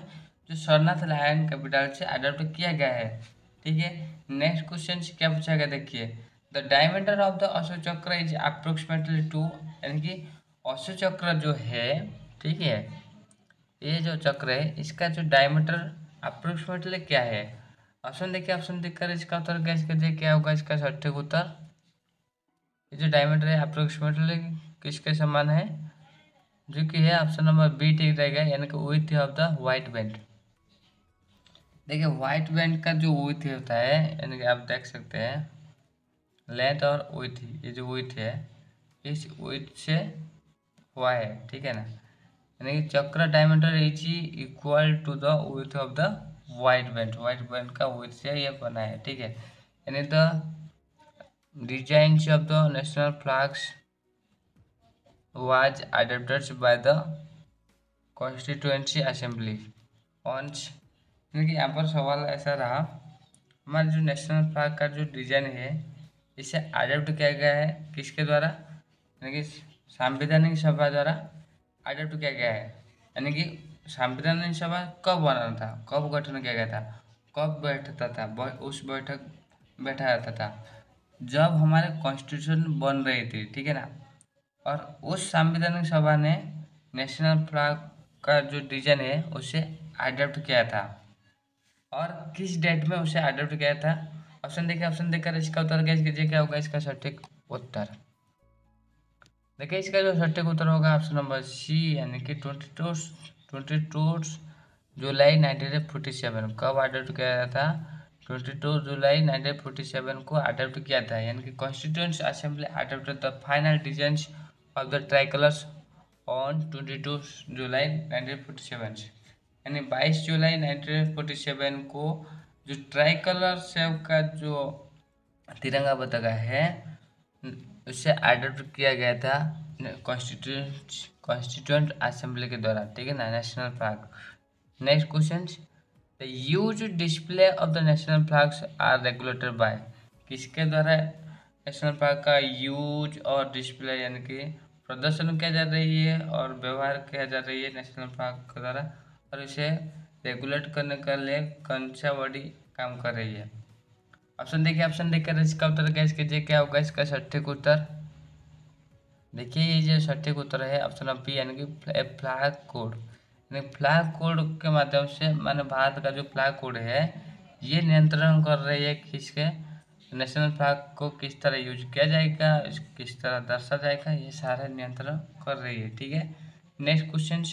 जो सरनाथ लायन कैपिटल से अडॉप्ट किया गया है, ठीक है। नेक्स्ट क्वेश्चन क्या पूछा गया देखिए, the diameter of the Ashok चक्र इज अप्रोक्सीमेटली 2, यानी कि अशोक चक्र जो है, ठीक है, ये जो चक्र है इसका जो डायमीटर अप्रोक्सीमेटली क्या है। ऑप्शन देखिए, ऑप्शन देखकर इसका उत्तर गैस कीजिए क्या होगा इसका सटीक उत्तर। ये जो डायमीटर है अप्रोक्सीमेटली किसके समान है, जो कि है ऑप्शन नंबर बी ठीक रहेगा, यानी कि width of the white band. देखिए वाइट बैंड का जो विड्थ होता है, यानी कि आप देख सकते हैं लेंथ और विड्थ, ये जो विड्थ है इस विड्थ से हुआ है, ठीक है ना, यानी कि chakra diameter is equal to the width of the white band का विड्थ से ये बना है, ठीक है। यानी the design of the national flags was adopted by the constituency assembly on, यानी कि यहाँ पर सवाल ऐसा रहा, हमारे जो नेशनल फ्लैग का जो डिजाइन है इसे अडॉप्ट किया गया है किसके द्वारा, यानी कि संवैधानिक सभा द्वारा अडॉप्ट किया गया है। यानी कि संवैधानिक सभा कब बना था, कब गठन किया गया था, कब बैठता था, उस बैठा जाता था जब हमारे कॉन्स्टिट्यूशन बन रही थी, ठीक है ना, और उस संवैधानिक सभा ने नेशनल फ्लैग का जो डिजाइन है उसे अडॉप्ट किया था, और किस डेट में उसे अडॉप्ट किया था? ऑप्शन देखिए, ऑप्शन देखकर इसका उत्तर गैस कीजिए, क्या होगा इसका सटीक उत्तर? देखिए इसका जो सटीक उत्तर होगा ऑप्शन नंबर सी, यानी कि 22 जुलाई 1947। कब अडॉप्ट किया था? 22 जुलाई 1947 को अडॉप्ट किया था, यानी कि constituent assembly adopted the final designs of the try colours on 22 जुलाई 1947। यानी 22 जुलाई 1947 को जो ट्राई कलर सेव का जो तिरंगा पताका है उससे अडॉप्ट किया गया था कॉन्स्टिट्यूएंट असेंबली के द्वारा, ठीक है ना, national flag. Next question, the use display of the national flags are regulated by, किसके द्वारा नेशनल फ्लैग का यूज और डिस्प्ले यानी कि प्रदर्शन किया जा रही है और व्यवहार किया जा रही है नेशनल फ्लैग के द्वारा, और इसे रेगुलेट करने के लिए कौन सा बॉडी काम कर रही है? ऑप्शन देखिए, ऑप्शन देखकर इसका उत्तर गैस कीजिए, क्या होगा इसका सटीक उत्तर? देखिए ये जो सटीक उत्तर है ऑप्शन नंबर बी, यानी कि फ्लैग कोड। यानी फ्लैग कोड के माध्यम से माने भारत का जो फ्लैग कोड है ये नियंत्रण कर रही है किसके, नेशनल फ्लैग को किस तरह यूज किया जाएगा, किस तरह दर्शा जाएगा, ये सारे नियंत्रण कर रही है, ठीक है। नेक्स्ट क्वेश्चन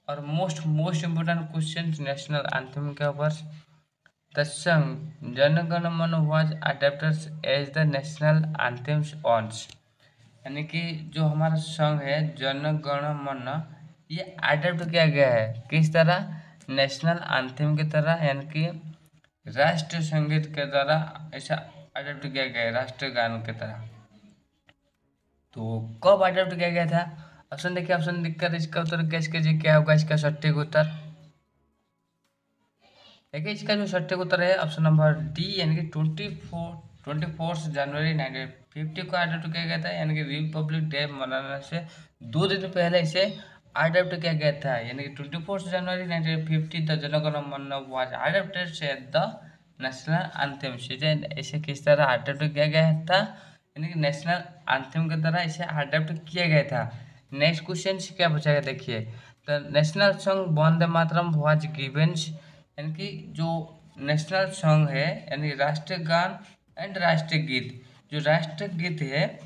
और most important question national anthem के ऊपर। The song जन गण मन was adapted as the national anthem once, यानी कि जो हमारा सॉन्ग है जन गण मन ये अडेप्ट किया गया है किस तरह? नेशनल एंथम की तरह, यानी कि राष्ट्रीय संगीत के द्वारा ऐसा अडेप्ट किया गया है, राष्ट्रीय गान की तरह। तो कब अडेप्ट किया गया था? ऑप्शन देखिए, ऑप्शन देखकर इसका उत्तर गैस कीजिए, क्या होगा इसका सटीक उत्तर? देखिए इसका जो सटीक उत्तर है ऑप्शन नंबर डी, यानी कि 24 जनवरी 1950 को अडॉप्ट किया गया था, यानी कि रिपब्लिक डे मनाने से 2 दिन पहले इसे अडॉप्ट किया गया था, यानी कि 24 जनवरी 1950 द जन गण मन वाज अडॉप्टेड से द नेशनल एंथम, इसे किस तरह अडॉप्ट किया गया था? यानी कि नेशनल एंथम की तरह इसे अडॉप्ट किया गया था। नेक्स्ट क्वेश्चन क्या पूछा गया देखिए, the national song Vande Mataram was given, यानी कि जो नेशनल सॉन्ग है यानी राष्ट्रीय गान एंड राष्ट्रीय गीत, जो राष्ट्रीय गीत है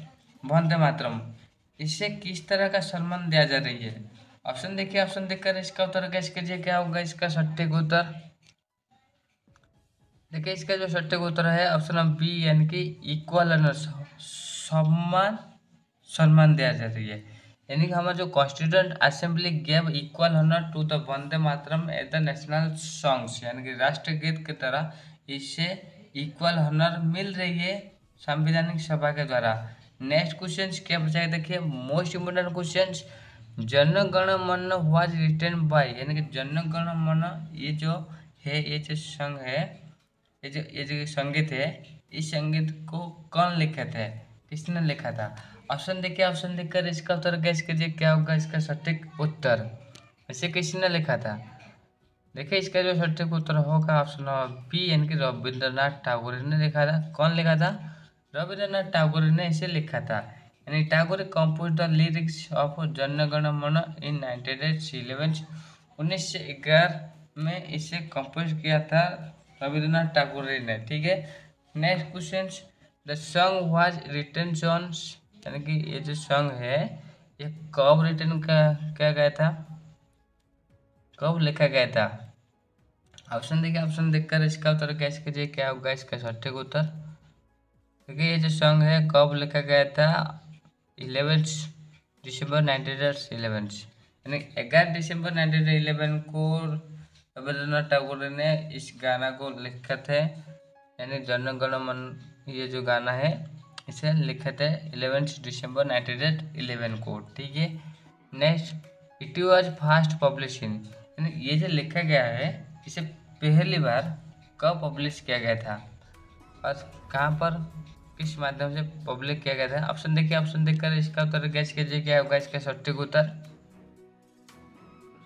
वंदे मातरम, इसे किस तरह का सम्मान दिया जा रही है? ऑप्शन देखिए, ऑप्शन देखकर इसका उत्तर गैस कीजिए, क्या होगा इसका सटीक उत्तर? देखिए इसका जो सटीक उत्तर है ऑप्शन नंबर बी, यानी कि इक्वल ऑनर्स, सम्मान सम्मान दिया जा रही है, यानी कि हमारा जो constituent assembly gave equal honour to the Vande Mataram as the national songs, यानी कि राष्ट्रीय गीत की तरह इससे इक्वल ऑनर मिल रही है संवैधानिक सभा के द्वारा। नेक्स्ट क्वेश्चन क्या पूछा है देखिए, मोस्ट इम्पोर्टेंट क्वेश्चन, जन गण मन वाज रिटन बाय, यानी कि जन गण मन ये जो है ये जो संघ है ये जो संगीत है इस संगीत को कौन लिखे थे, किसने लिखा था? ऑप्शन देखिए, ऑप्शन देखकर इसका उत्तर गैस कीजिए, क्या होगा इसका सटीक उत्तर? इसे किसने लिखा था? देखिए इसका जो सटीक उत्तर होगा ऑप्शन नंबर बी, यानी कि रविंद्रनाथ टैगोर ने लिखा था। कौन लिखा था? रविंद्रनाथ टैगोर ने इसे लिखा था, यानी Tagore compose the lyrics of जन गण मन इन 1911, 1911 में इसे कंपोज किया था रविंद्रनाथ टैगोर ने, ठीक है। Next question, the song was written on, यानी कि ये जो सॉन्ग है ये कब रिटन किया गया था, कब लिखा गया था? ऑप्शन देखिए, ऑप्शन देखकर इसका उत्तर गैस कीजिए, क्या होगा इसका सटीक उत्तर? देखिए ये जो सॉन्ग है कब लिखा गया था? 11 दिसंबर 1911, यानी 11 दिसंबर 1911 को रविंद्रनाथ टैगोर ने इस गाना को लिखा थे, यानी जन गण मन ये जो गाना है इसे लिखे थे 11 दिसंबर 1911 को, ठीक है। Next, it was first publishing, यानी ये जो लिखा गया है इसे पहली बार कब पब्लिश किया गया था और कहाँ पर किस माध्यम से पब्लिश किया गया था? ऑप्शन देखिए, ऑप्शन देखकर इसका उत्तर गैस कीजिए, क्या होगा इसका सटीक उत्तर?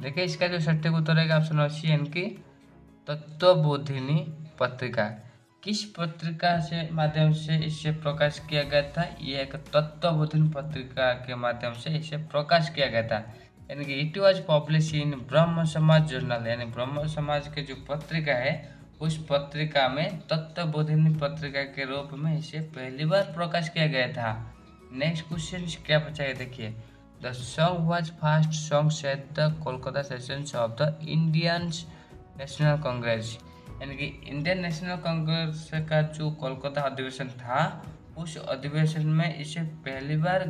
देखिए इसका जो सटीक उत्तर है ऑप्शन सी, यानी कि तत्वबोधिनी पत्रिका, किस पत्रिका से माध्यम से इसे प्रकाश किया गया था? ये एक तत्वबोधिनी पत्रिका के माध्यम से इसे प्रकाश किया गया था। यानी कि इट वॉज पब्लिश इन ब्रह्म समाज जर्नल, यानी ब्रह्म समाज के जो पत्रिका है उस पत्रिका में तत्वबोधिनी पत्रिका के रूप में इसे पहली बार प्रकाश किया गया था। नेक्स्ट क्वेश्चन क्या पूछा है देखिए। The song was first song at the Kolkata sessions of the Indian national Congress, यानी कि इंडियन नेशनल कांग्रेस का जो कोलकाता अधिवेशन था उस अधिवेशन में इसे पहली बार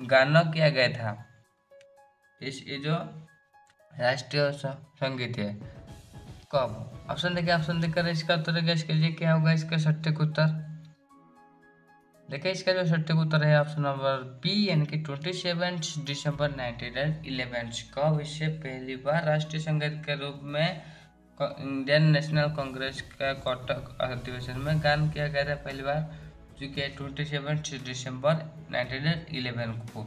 गाना किया गया था। ये जो राष्ट्रीय संगीत है। कब? ऑप्शन देखिए, ऑप्शन देकर इसका उत्तर गैस कीजिए क्या होगा इसका सटीक उत्तर। देखिए इसका जो सटीक उत्तर है ऑप्शन नंबर बी, यानी कि 27 दिसंबर 1911। कब इसे पहली बार राष्ट्रीय संगीत के रूप में इंडियन नेशनल कांग्रेस का कोटक अधिवेशन में गान किया गया था पहली बार, जो कि 27 दिसंबर 1911 को।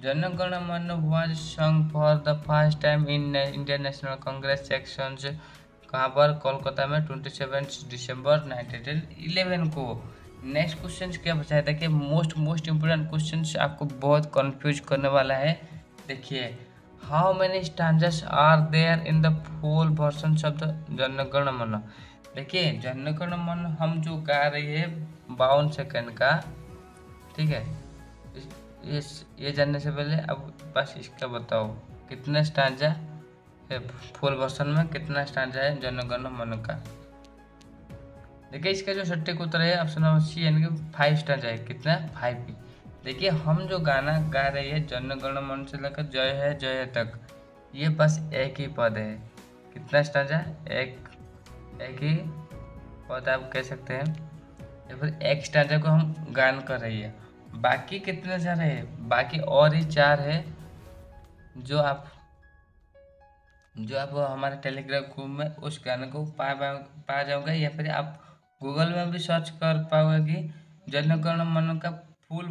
जन गण मन was song for the first time in Indian national Congress sections कहाँ पर? कोलकाता में 27 दिसंबर 1911 को। नेक्स्ट क्वेश्चन क्या बचा है देखिए, मोस्ट इम्पोर्टेंट क्वेश्चन आपको बहुत कंफ्यूज करने वाला है। देखिए, how many stanzas are there in the full version of the Jana Gana मन। देखिए जन गण मन हम जो गा रही है 52 सेकंड का, ठीक है। ये जानने से पहले अब बस इसका बताओ कितना स्टैंजा है फुल वर्जन में, कितना स्टैंजा है जन गण मन का। देखिए इसका जो सटीक उत्तर है ऑप्शन नंबर सी, यानी कि 5 स्टैंजा है। कितना? 5। देखिए हम जो गाना गा रही है जन गण मन से लेकर जय है तक, ये बस एक ही पद है। कितना स्टैंजा? एक ही पद आप कह सकते हैं, या फिर एक स्टैंजा को हम गान कर रही है। बाकी कितने सारे है? बाकी और ही 4 है जो आप हमारे टेलीग्राम ग्रुप में उस गाने को पा जाओगे, या फिर आप गूगल में भी सर्च कर पाओगे कि जन गण मन का full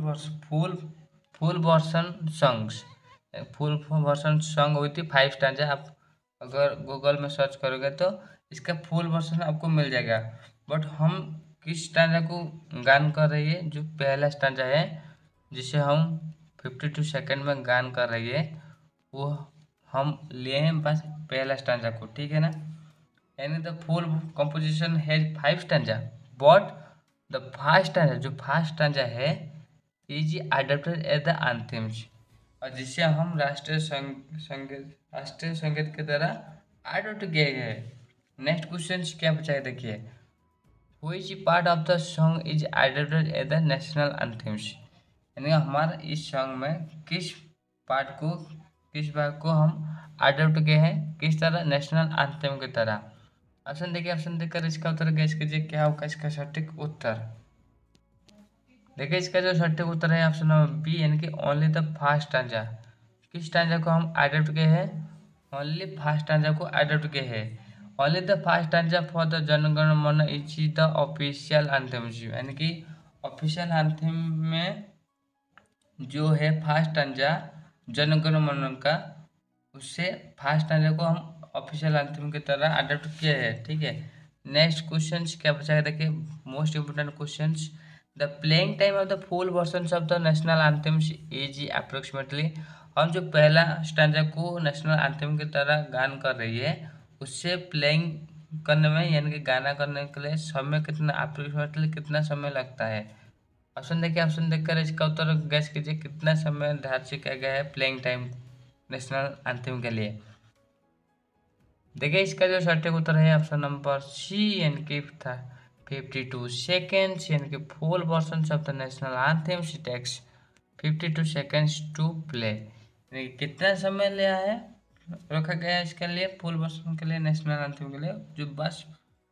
version songs, full version song हुई थी 5 स्टैंजा। आप अगर गूगल में सर्च करोगे तो इसका फुल वर्सन आपको मिल जाएगा। बट हम किस स्टैंजा को गान कर रही है, जो पहला स्टैंजा है जिसे हम 52 सेकंड में गान कर रही है, वो हम लिए हैं बस पहला स्टैंजा को, ठीक है ना। यानी the full composition has 5 stanza, but the first stanza, जो फर्स्ट स्टैंजा है, इज अडॉप्टेड एज द एंथेम्स, और जिसे हम राष्ट्रीय संगीत की तरह अडॉप्ट किए गए। नेक्स्ट क्वेश्चन क्या बचा है देखिए, which part of the song is adopted as the national anthems, यानी हमारे इस सॉन्ग में किस भाग को हम अडॉप्ट किए हैं, किस तरह? नेशनल एंथम की तरह। ऑप्शन देखिए, ऑप्शन देखकर इसका उत्तर गैस कीजिए क्या होगा इसका सटीक उत्तर। देखिए इसका जो सटीक उत्तर है ऑप्शन नंबर बी, यानी कि ओनली द फर्स्ट स्टैंजा। किस स्टैंजा को हम अडॉप्ट किए हैं? ओनली फर्स्ट स्टैंजा को अडॉप्ट किए हैं। Only the first stanza for the Jana Gana मन इज द ऑफिशियल एंथम, यानी कि ऑफिशियल एंथम में जो है फर्स्ट स्टैंजा जन गण मन का, उससे फर्स्ट स्टैंजा को हम ऑफिशियल एंथम की तरह अडॉप्ट किए हैं, ठीक है। नेक्स्ट क्वेश्चन क्या बचा है देखिए, most important question. The playing time of the full version of the national anthems is approximately, हम जो पहला स्टैंजा को नेशनल एंथम की तरह गान कर रही है, उससे प्लेइंग करने में यानी कि गाना करने के लिए समय कितना, अप्रोक्सीमेटली कितना समय लगता है। ऑप्शन देखिए, ऑप्शन देखकर इसका उत्तर गैस कीजिए कितना समय धार्य किया गया है प्लेइंग टाइम नेशनल एंथम के लिए। देखिए इसका जो सटीक उत्तर है ऑप्शन नंबर सी, यानी कि था 52 सेकेंड्स, यानी कि full version of the national anthem takes 52 seconds to play. कितना समय लिया है, रखा गया है इसके लिए फुल वर्जन के लिए, नेशनल एंथम के लिए, जो बस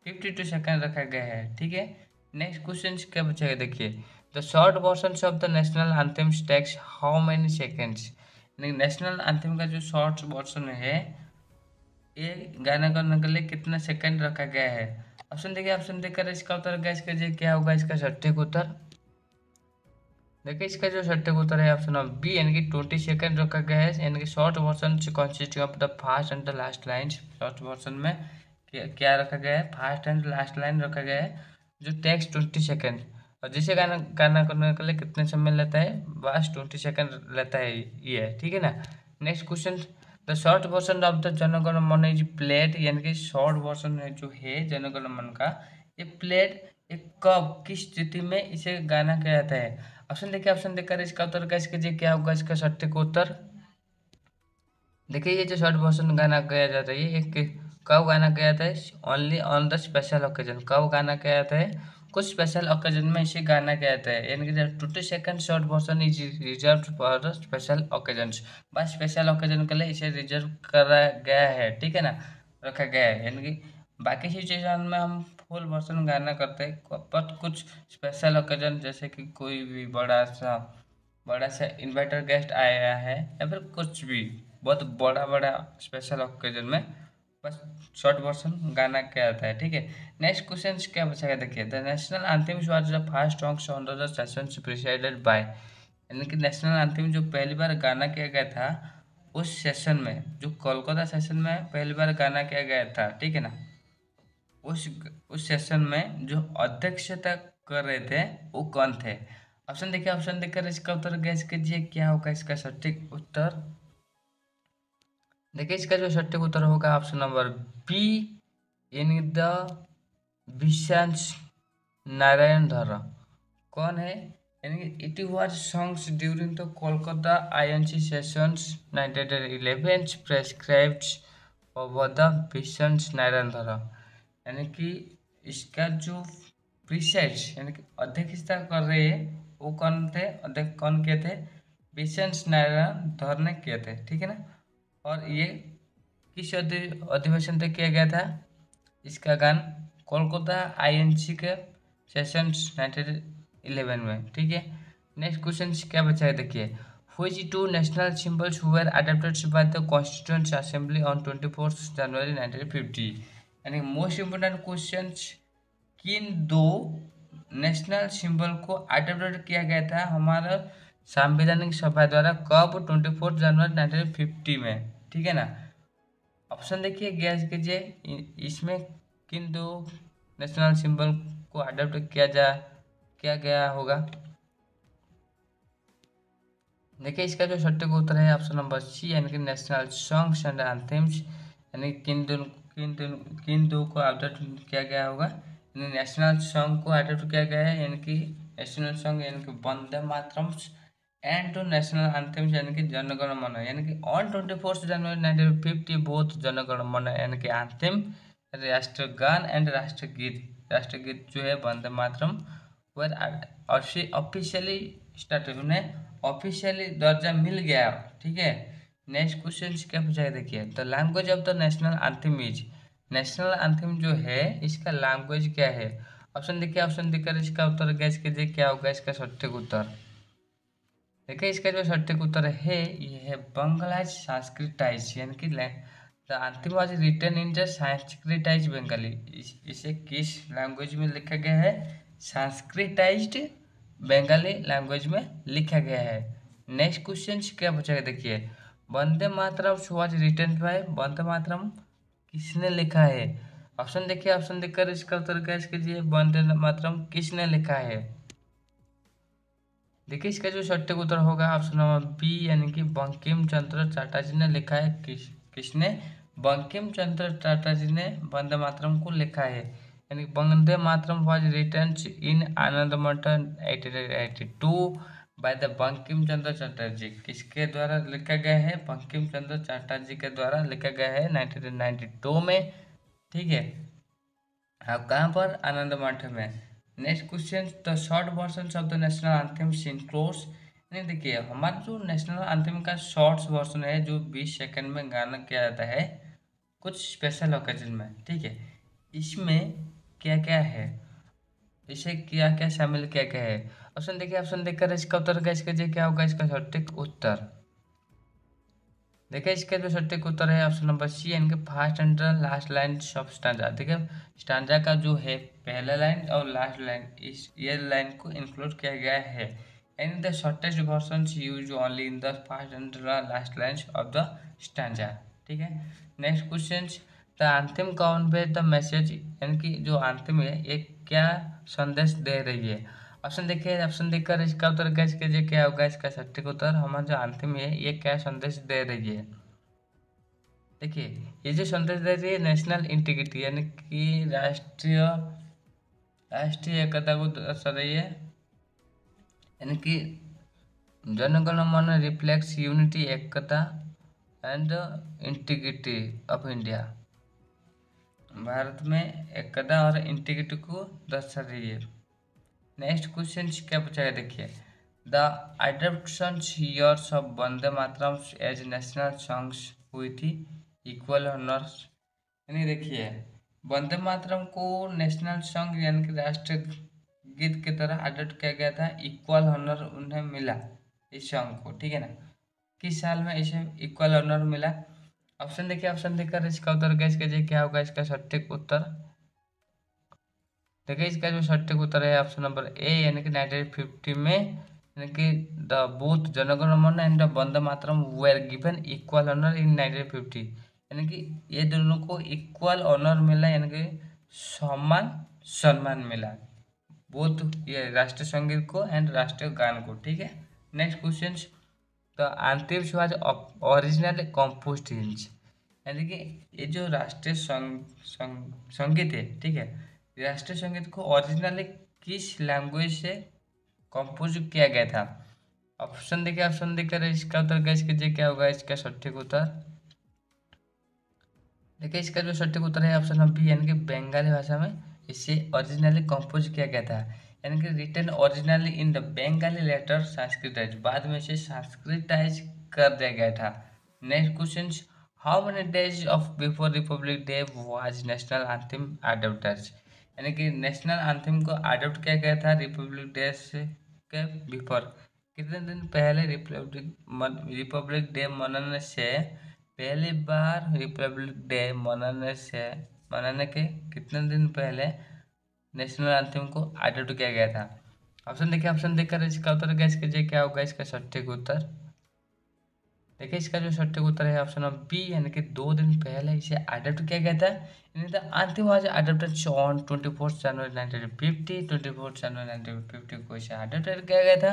52 सेकेंड रखा गया है, ठीक है। नेक्स्ट क्वेश्चन क्या बचेगा देखिए, the short version of the national anthem takes how many seconds, national anthem का जो शॉर्ट वर्जन है ये गाना करने के लिए कितना सेकंड रखा गया है। ऑप्शन देखिए, ऑप्शन देखकर इसका उत्तर गैस कीजिए क्या होगा इसका सटीक उत्तर। देखिए इसका जो सटीक उत्तर है ऑप्शन ऑफ बी, यानी कि 20 सेकंड रखा गया है, यानी कि short version consist of the first and the last line. Short version में क्या रखा गया है, फर्स्ट एंड लास्ट लाइन रखा गया है, जो टेक्स्ट 20 सेकेंड, और जिसे गाना गाना करने के लिए कितने समय लेता है, बस 20 सेकेंड लेता है ये, ठीक है ना। Next question, the short version of the Jana Gana Mana is played, यानी कि शॉर्ट वर्जन जो है जनगण मन का, ये प्लेड ये कब किस स्थिति में इसे गाना किया जाता है। ऑप्शन देखिए, ऑप्शन देखकर इसका उत्तर कैस कीजिए, क्या होगा इसका सटीक उत्तर। देखिए ये जो शॉर्ट वर्जन गाना गाया जाता है, ये एक कब गाना गाया जाता है, only on the special occasion, कब गाना गाया जाता है, कुछ स्पेशल ओकेजन में इसे गाना गाया जाता है, यानी कि 20 second short version is reserve for the special occasions, बस स्पेशल ओकेजन के लिए इसे रिजर्व करा गया है, ठीक है ना, रखा गया है। यानी कि बाकी सिचुएशन में हम फुल वर्जन गाना करते हैं, पर कुछ स्पेशल ओकेजन जैसे कि कोई भी बड़ा सा इन्वाइटर गेस्ट आया है, या फिर कुछ भी बहुत बड़ा बड़ा स्पेशल ओकेजन में बस शॉर्ट वर्जन गाना क्या आता है, ठीक है। नेक्स्ट क्वेश्चन क्या पूछा गया, देखिए the national anthem was the first song on the sessions presided bye, यानी कि नेशनल एंथम जो पहली बार गाना किया गया था उस सेशन में, जो कोलकाता सेशन में पहली बार गाना किया गया था, ठीक है ना, उस सेशन में जो अध्यक्षता कर रहे थे वो कौन थे। ऑप्शन देखिए, ऑप्शन देखकर इसका उत्तर गैस कीजिए, क्या होगा इसका सटीक उत्तर। देखिए इसका जो सटीक उत्तर होगा ऑप्शन नंबर बी, यानी द विशांश नारायण धर। कौन है, यानी it was songs during the Kolkata INC sessions 1911 prescribed over the विशांश नारायण धर, यानी कि इसका जो प्रीसाइड्स यानी कि अध्यक्षता कर रहे हैं वो कौन थे, अध्यक्ष कौन किए थे, विशांश नारायण धर ने किए थे, ठीक है ना। और ये किस अधिवेशन तक किया गया था, इसका गान कोलकाता आईएनसी के सेशंस 1911 में, ठीक है। नेक्स्ट क्वेश्चन क्या बचा है, देखिए which two national symbols were adopted by the Constituent Assembly on 24 जनवरी 1950, यानी मोस्ट इम्पोर्टेंट क्वेश्चन, किन दो नेशनल सिंबल को अडॉप्ट किया गया था हमारा संवैधानिक सभा द्वारा, कब, 24 जनवरी 1950 में, ठीक है ना। ऑप्शन देखिए, गैस कीजिए इसमें किन दो नेशनल सिंबल को अडॉप्ट किया गया होगा। देखिए इसका जो सटीक उत्तर है ऑप्शन नंबर सी, यानी कि नेशनल सॉन्ग्स एंड एंथेम्स, यानी किन दो को अडॉप्ट किया गया होगा, यानी नेशनल सॉन्ग को अडॉप्ट किया गया है, यानी कि नेशनल सॉन्ग यानी कि Vande Mataram, and to national anthems यानी कि जनगण मन, यानी कि ऑन 24 जनवरी 1950 बोथ जनगण मन यानी कि एंथेम राष्ट्रगान एंड राष्ट्रगीत जो है वंदे मातरम वर ऑफिशियली स्टार्ट, उन्हें ऑफिशियली दर्जा मिल गया, ठीक है। नेक्स्ट क्वेश्चन क्या पूछा है, देखिए the language of the national anthem is, national anthem जो है इसका लैंग्वेज क्या है। ऑप्शन देखिए, ऑप्शन देकर इसका उत्तर गैस कीजिए, क्या होगा इसका सटीक उत्तर। देखिए इसका जो सटीक उत्तर है ये है बंगाला संस्कृताइज, यानी कि the anthem was written in the Sanskritise Bengali, इसे किस लैंग्वेज में लिखा गया है, संस्कृताइज्ड बंगाली लैंग्वेज में लिखा गया है। नेक्स्ट क्वेश्चन क्या पूछा गया, देखिए Vande Mataram was written by, Vande Mataram किसने लिखा है। ऑप्शन देखिए, ऑप्शन देखकर इसका उत्तर गैस कीजिए, वंदे मातरम किसने लिखा है। देखिए इसका जो सटीक उत्तर होगा ऑप्शन नंबर बी, यानी कि बंकिम चंद्र चटर्जी ने लिखा है। किसने, बंकिम चंद्र चटर्जी ने वंदे मातरम को लिखा है, यानी वंदे मातरम वाज रिटन इन आनंद मंथन 1882 बाय द बंकिम चंद्र चटर्जी, किसके द्वारा लिखा गया है, बंकिम चंद्र चटर्जी के द्वारा लिखा गया है 1992 में, ठीक है। अब कहाँ पर, आनंद मठ में। Next question, the short version of the national anthem synchros, नहीं देखिए हमारा जो नेशनल एंथम का शॉर्ट्स वर्जन है जो 20 सेकंड में गाना किया जाता है कुछ स्पेशल ओकेजन में, ठीक है, इसमें क्या क्या है, इसे क्या क्या शामिल किया गया है। ऑप्शन देखिए, ऑप्शन देखकर इसका उत्तर गैस कीजिए, क्या होगा इसका सटीक उत्तर। देखिए इसका जो सटीक उत्तर है ऑप्शन नंबर सी, यानी कि first and last line of stanza. देखिए स्टांजा का जो है पहला लाइन और लास्ट लाइन, इस ये लाइन को इंक्लूड किया गया है, यानी the shortest version use only in the first and last lines of the stanza, ठीक है। Next question, the anthem convey the message, यानी कि जो एंथम है ये क्या संदेश दे रही है। ऑप्शन देखिए, ऑप्शन देखकर इसका उत्तर गैस कीजिए क्या होगा इसका सटीक उत्तर। हमारा जो एंथम है ये क्या संदेश दे रही है। देखिए ये जो संदेश दे रही है नेशनल इंटीग्रिटी, यानी कि राष्ट्रीय एकता को दर्शा रही है, यानी कि जनगण मन reflects unity, Ekta and integrity of India. Bharat में एकता और इंटीग्रिटी को दर्शा रही है। नेक्स्ट क्वेश्चन क्या पूछा है देखिए, the adoption years of Vande Mataram as national songs हुई थी इक्वल ऑनर्स, यानी देखिए वंदे मातरम को नेशनल सॉन्ग यानी कि राष्ट्रीय गीत की तरह अडॉप्ट किया गया था, इक्वल ऑनर उन्हें मिला इस सॉन्ग को, ठीक है ना। किस साल में इसे इक्वल ऑनर मिला। ऑप्शन देखिए, ऑप्शन देखकर इसका उत्तर गैस कीजिए क्या होगा इसका सटीक उत्तर। देखिए इसका जो सटीक उत्तर है ऑप्शन नंबर ए, यानी कि 1950 में, यानी कि the both Jana Gana Mana and the Vande Mataram were given equal honour in 1950, यानी कि ये दोनों को इक्वल ऑनर मिला, यानी कि समान सम्मान मिला, बोथ ये राष्ट्रीय संगीत को एंड राष्ट्रीय गान को, ठीक है। Next question, the anthem was originally composed in, यानी कि ये जो राष्ट्रीय संगीत है, ठीक है, राष्ट्रीय संगीत को ओरिजिनली किस लैंग्वेज से कंपोज किया गया था। ऑप्शन देखिए, ऑप्शन देखकर इसका उत्तर गैस कीजिए क्या होगा इसका सटीक उत्तर। देखिए इसका जो सटीक उत्तर है ऑप्शन नंबर बी, यानी कि बंगाली भाषा में इसे ओरिजिनली कंपोज किया गया था, यानी कि written originally in the Bengali later Sanskritise, बाद में इसे संस्कृताइज कर दिया गया था। Next question, how many days of before republic day was national anthem adopted, यानी कि नेशनल एंथम को अडॉप्ट किया गया था रिपब्लिक डे से के बिफोर, कितने दिन पहले रिपब्लिक डे मनाने से, पहली बार रिपब्लिक डे मनाने के कितने दिन पहले नेशनल एंथम को अडॉप्ट किया गया था। ऑप्शन देखिए, ऑप्शन देखकर इसका उत्तर गैस कीजिए क्या होगा इसका सटीक उत्तर। देखिए इसका जो सटीक उत्तर है ऑप्शन नंबर बी, यानी कि 2 दिन पहले इसे अडॉप्ट किया गया था, यानी the anthem was adopted on 24 जनवरी 1950, 24 जनवरी 1950 को इसे अडॉप्ट किया गया था,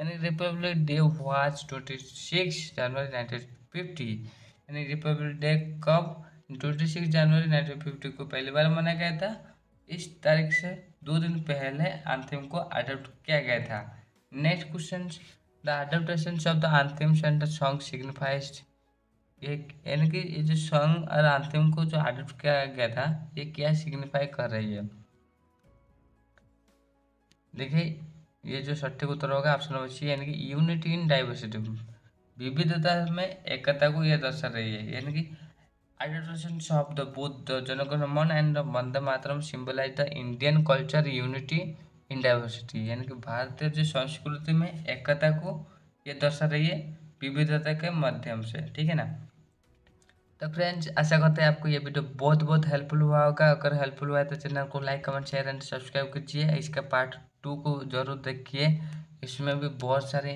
यानी रिपब्लिक डे वाज 26 जनवरी 1950, यानी रिपब्लिक डे कब 26 जनवरी 1950 को पहली बार मनाया गया था, इस तारीख से 2 दिन पहले एंथम को अडॉप्ट किया गया था। Next question, the adaptation of the anthems and the song signifies, एक यानी कि ये जो सॉन्ग और एंथम को जो अडॉप्ट किया गया था ये क्या सिग्निफाई कर रही है। देखिए ये जो सटीक उत्तर होगा ऑप्शन नंबर सी, यानी कि यूनिटी इन डाइवर्सिटी, विविधता में एकता को यह दर्शा रही है, यानी कि adaptation of the both the Janagana Mana and Vande Mataram symbolise the Indian culture unity in diversity, यानी कि भारतीय जो संस्कृति में एकता को ये दर्शा रही है विविधता के माध्यम से, ठीक है ना। तो फ्रेंड्स आशा करते हैं आपको ये वीडियो बहुत बहुत हेल्पफुल हुआ होगा। अगर हेल्पफुल हुआ है तो चैनल को like comment share and subscribe कीजिए। इसका पार्ट 2 को जरूर देखिए, इसमें भी बहुत सारे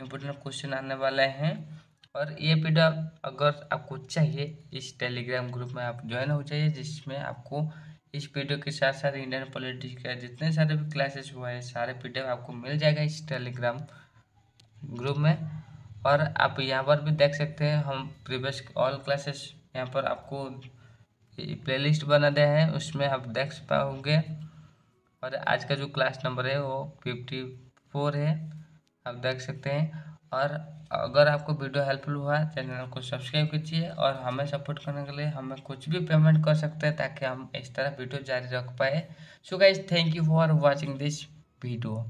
इंपोर्टेंट क्वेश्चन आने वाले हैं। और ये वीडियो अगर आपको चाहिए इस टेलीग्राम ग्रुप में आप ज्वाइन हो जाइए, जिसमें आपको इस वीडियो के साथ साथ इंडियन पॉलिटिक्स का जितने सारे भी क्लासेस हुए हैं सारे वीडियो आपको मिल जाएगा इस टेलीग्राम ग्रुप में। और आप यहाँ पर भी देख सकते हैं हम प्रीवियस ऑल क्लासेस यहाँ पर आपको प्लेलिस्ट बना दिया है, उसमें आप देख पाओगे। और आज का जो क्लास नंबर है वो 54 है, आप देख सकते हैं। और अगर आपको वीडियो हेल्पफुल हुआ चैनल को सब्सक्राइब कीजिए, और हमें सपोर्ट करने के लिए हमें कुछ भी पेमेंट कर सकते हैं ताकि हम इस तरह वीडियो जारी रख पाए। So guys thank you for watching this video.